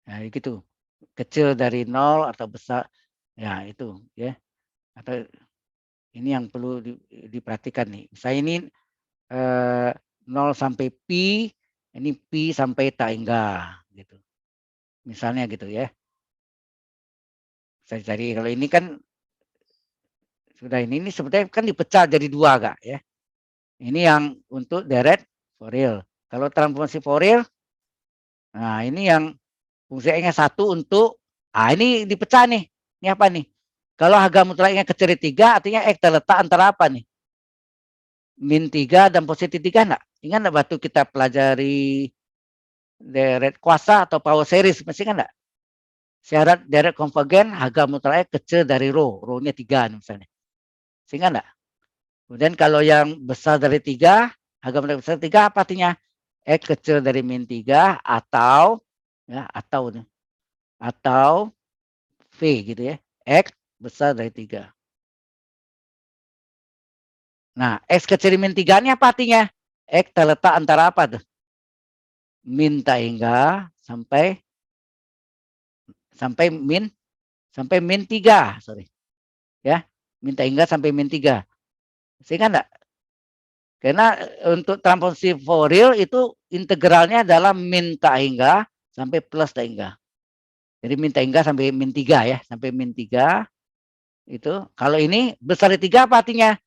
Nah, gitu. Kecil dari 0 atau besar. Ya, itu ya. Atau ini yang perlu diperhatikan nih. Misalnya ini 0 sampai pi, ini pi sampai tak hingga gitu. Misalnya gitu ya. Saya cari kalau ini kan sudah ini sebetulnya kan dipecah jadi 2 Kak ya. Ini yang untuk Derek Fourier. Kalau transformasi Fourier, nah ini yang fungsi X-nya 1 untuk ini dipecah nih. Ini apa nih? Kalau harga mutlaknya kecil dari 3 artinya X terletak antara apa nih? Min 3 dan positif 3 enggak? Ingat enggak waktu kita pelajari Derek kuasa atau power series, masih kan enggak? Syarat Derek konvergen harga mutlaknya kecil dari rho-nya 3 misalnya. Sehingga enggak? Kemudian kalau yang besar dari 3, harga mutlak besar 3 apa artinya? X kecil dari min 3 atau ya atau V gitu ya. X besar dari 3. Nah, X kecil dari min 3 ini apa artinya? X terletak antara apa tuh? Min tak hingga sampai min 3, sorry. Ya, min tak hingga sampai min 3. Sehingga enggak? Karena untuk transformasi Fourier itu integralnya adalah min tak hingga sampai plus tak hingga. Jadi min tak hingga sampai min 3 ya, sampai min 3 itu. Kalau ini besar dari 3 apa artinya?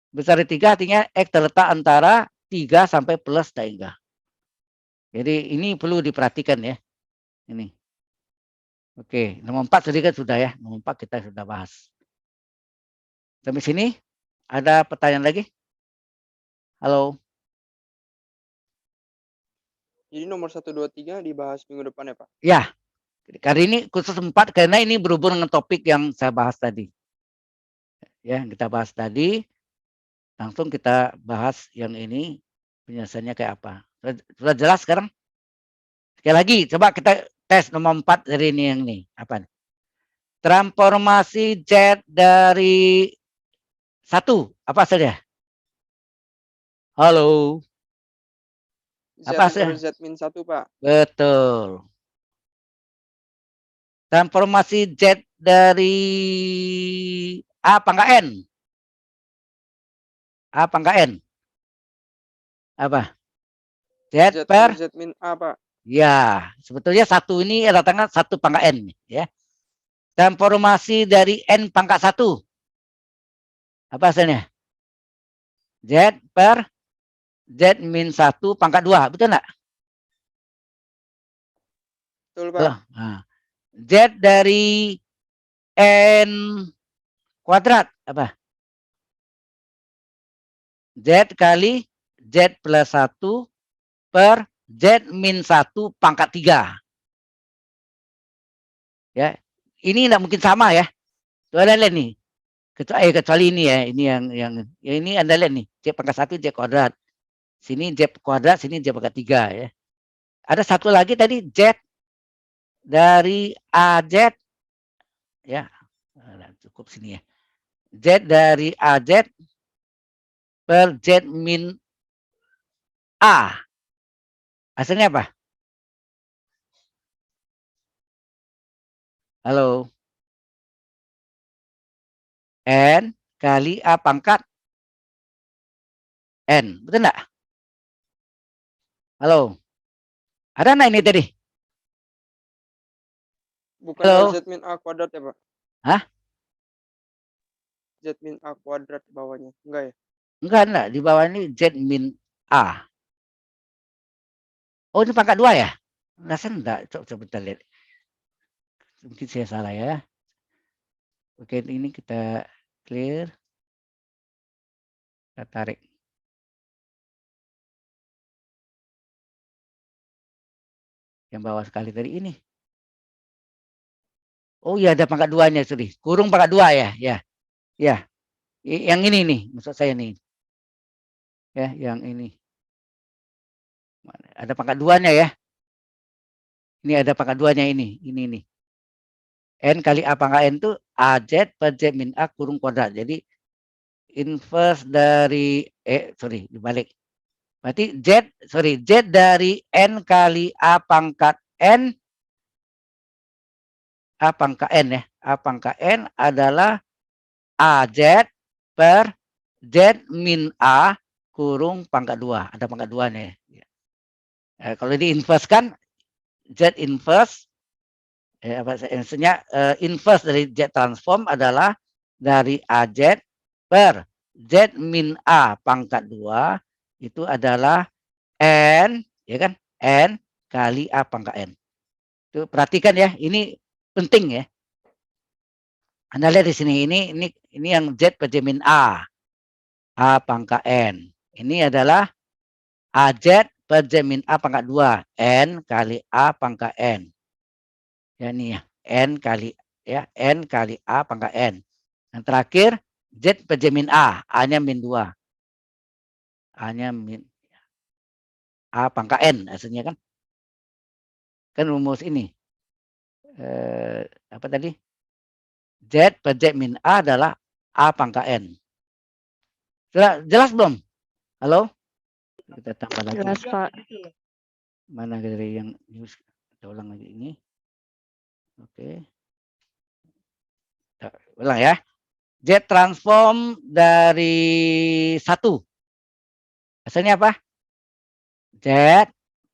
Besar dari 3 artinya X terletak antara 3 sampai plus tak hingga. Jadi ini perlu diperhatikan ya. Ini. Oke, nomor 4 sedikit sudah ya. Nomor 4 kita sudah bahas. Sampai sini ada pertanyaan lagi? Halo. Jadi nomor 1, 2, 3 dibahas minggu depan ya Pak? Ya, kali ini khusus 4 karena ini berhubungan dengan topik yang saya bahas tadi. Ya, kita bahas tadi. Langsung kita bahas yang ini penjelasannya kayak apa. Sudah jelas sekarang? Sekali lagi, coba kita tes nomor 4 dari ini yang ini. Apa? Transformasi Z dari 1. Apa saja? Halo. Z Apa per saja? Z min 1 Pak. Betul. Transformasi Z dari A pangkat N. A pangkat N. Apa? Z per Z min A Pak. ya, sebetulnya 1 ini datangnya 1 pangkat N ya. Transformasi dari N pangkat 1. Apa hasilnya? Z per Z min 1 pangkat 2. Betul enggak? Betul, Halo? Pak. Nah, Z dari N kuadrat apa? Z kali Z plus 1 per Z min 1 pangkat 3. Ya, ini tidak mungkin sama ya. Tuh Anda lihat nih. Kecuali ini ya, ini yang ya ini Anda lihat nih, Z pangkat 1 Z kuadrat. Sini Z kuadrat, sini Z pangkat 3 ya. Ada satu lagi tadi Z dari AZ ya. Nah, cukup sini ya. Z dari AZ per Z min A. Hasilnya apa? Halo. N kali A pangkat N. Betul enggak? Halo. Ada enggak ini tadi? Bukannya Halo. Z min A kuadrat ya, Pak? Hah? Z min A kuadrat bawahnya. Enggak ya? Enggak. Di bawah ini Z min A. Oh, ini pangkat 2 ya? Rasa enggak. Coba kita lihat. Mungkin saya salah ya. Oke, ini kita clear. Kita tarik. Yang bawah sekali tadi ini. Oh iya, ada pangkat 2-nya, sorry. Kurung pangkat 2 ya? Ya. Ya. Yang ini nih, maksud saya nih. Ya, yang ini. Ada pangkat 2-nya ya. Ini ada pangkat 2-nya ini. Ini nih. N kali A pangkat N itu AZ per Z min A kurung kuadrat. Jadi inverse dari dibalik. Berarti Z dari N kali A pangkat N ya. A pangkat N adalah AZ per Z min A kurung pangkat 2. Ada pangkat 2-nya ya. Kalau di inverse kan Z inverse maksudnya inverse dari Z transform adalah dari AZ per Z min A pangkat 2 itu adalah N, ya kan? N kali A pangkat N. Itu perhatikan ya, ini penting ya. Anda lihat di sini, ini yang Z per Z min A pangkat N. Ini adalah AZ per Z min A pangkat 2, N kali A pangkat N. Ya nih ya, N kali A pangkat N. Yang terakhir Z per Z min A, A-nya min 2. A-nya min A pangkat N hasilnya kan. Kan rumus ini. Apa tadi? Z per Z min A adalah A pangkat N. Jelas belum? Halo? Kita tambah lagi. Jelas, Pak. Mana dari yang news? Kita ulang lagi ini. Oke. Kita ulang ya. Z transform dari 1. Hasilnya apa? Z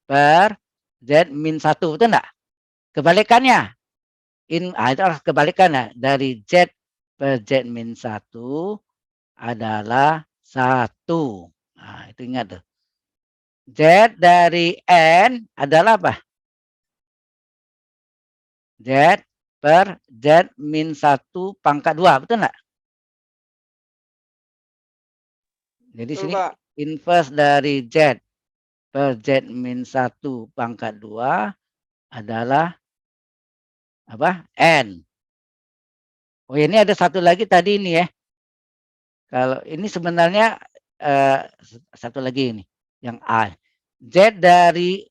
per Z min 1. Betul enggak? Kebalikannya. Itu harus kebalikannya. Dari Z per Z min 1 adalah 1. Nah, itu ingat tuh. Z dari N adalah apa? Z per Z min 1 pangkat 2. Betul enggak? Jadi Betul, sini Pak. inverse dari Z per Z min 1 pangkat 2 adalah apa? N. Oh ini ada satu lagi tadi ini ya. Kalau ini sebenarnya satu lagi ini. Yang A. Z dari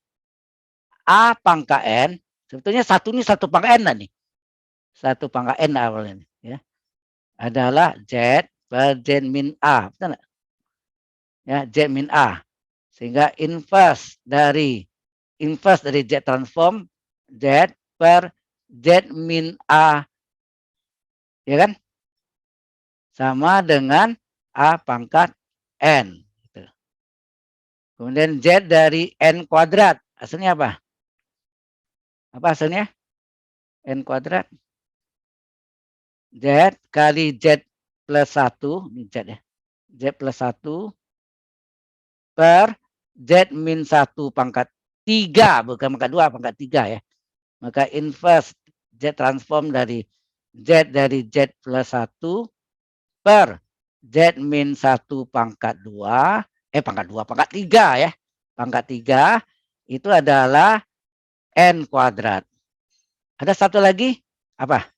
A pangkat N. Sebetulnya satu ini satu pangkat N nih. Satu pangkat N awalnya. Ya. Adalah Z per Z min A. Betul enggak? Ya, Z min A. Sehingga inverse dari Z transform Z per Z min A. Ya kan? Sama dengan A pangkat N. Gitu. Kemudian Z dari N kuadrat. Hasilnya apa? Apa hasilnya? N kuadrat. Z kali Z plus 1. Ini Z ya. Z plus 1 per Z min 1 pangkat 3. Bukan pangkat 2, pangkat 3 ya. Maka inverse Z transform dari Z plus 1 per Z min 1 pangkat 2, pangkat 3 ya. Pangkat 3 itu adalah N kuadrat. Ada satu lagi, apa?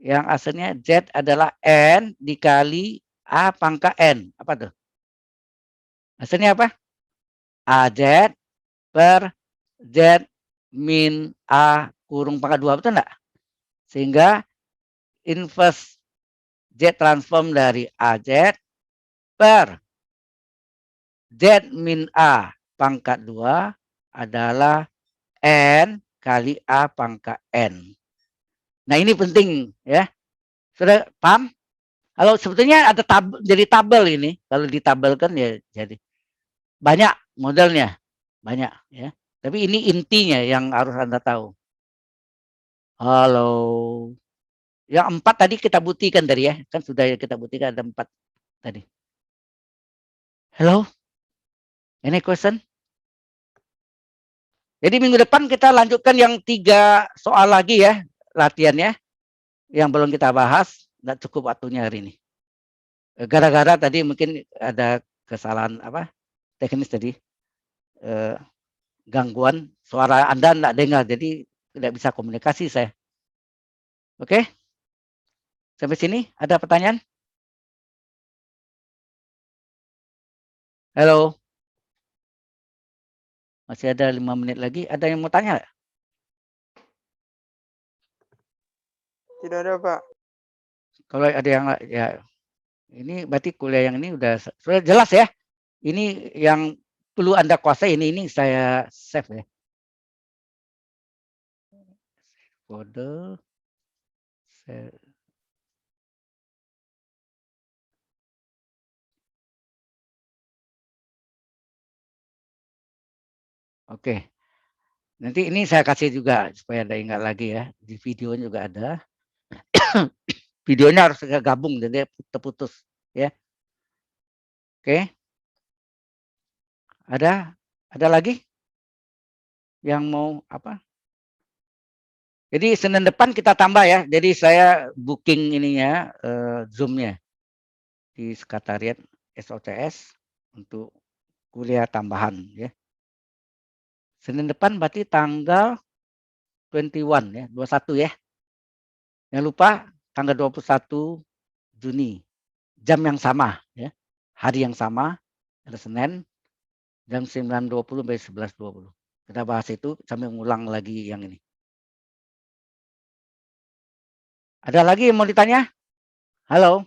Yang asalnya Z adalah N dikali A pangkat N. Apa tuh? Hasilnya apa? AZ per Z min A kurung pangkat 2. Betul enggak? Sehingga inverse Z transform dari AZ per Z min A pangkat 2 adalah N kali A pangkat N. Nah ini penting ya. Sudah paham? Kalau sebetulnya ada jadi tabel ini. Kalau ditabelkan ya jadi banyak modelnya. Banyak ya. Tapi ini intinya yang harus Anda tahu. Halo. Yang 4 tadi kita buktikan tadi ya. Kan sudah kita buktikan ada 4 tadi. Hello? Any question? Jadi minggu depan kita lanjutkan yang 3 soal lagi ya. Latihannya. Yang belum kita bahas. Nggak cukup waktunya hari ini. Gara-gara tadi mungkin ada kesalahan apa teknis tadi. Gangguan. Suara Anda nggak dengar. Jadi tidak bisa komunikasi saya. Oke? Sampai sini ada pertanyaan? Halo? Masih ada 5 menit lagi. Ada yang mau tanya? Tidak ada, Pak. Kalau ada yang ya ini berarti kuliah yang ini sudah jelas ya. Ini yang perlu Anda kuasai ini saya save ya. Kode Oke. Nanti ini saya kasih juga supaya Anda ingat lagi ya. Di videonya juga ada. Videonya harus gabung jadi terputus ya. Oke. Ada lagi yang mau apa? Jadi Senin depan kita tambah ya. Jadi saya booking ininya Zoom-nya di sekretariat SOCS untuk kuliah tambahan ya. Senin depan berarti tanggal 21 ya, 21 ya. Jangan lupa tanggal 21 Juni. Jam yang sama ya. Hari yang sama, hari Senin jam 9.20 sampai 11.20. Kita bahas itu sambil ngulang lagi yang ini. Ada lagi yang mau ditanya? Halo?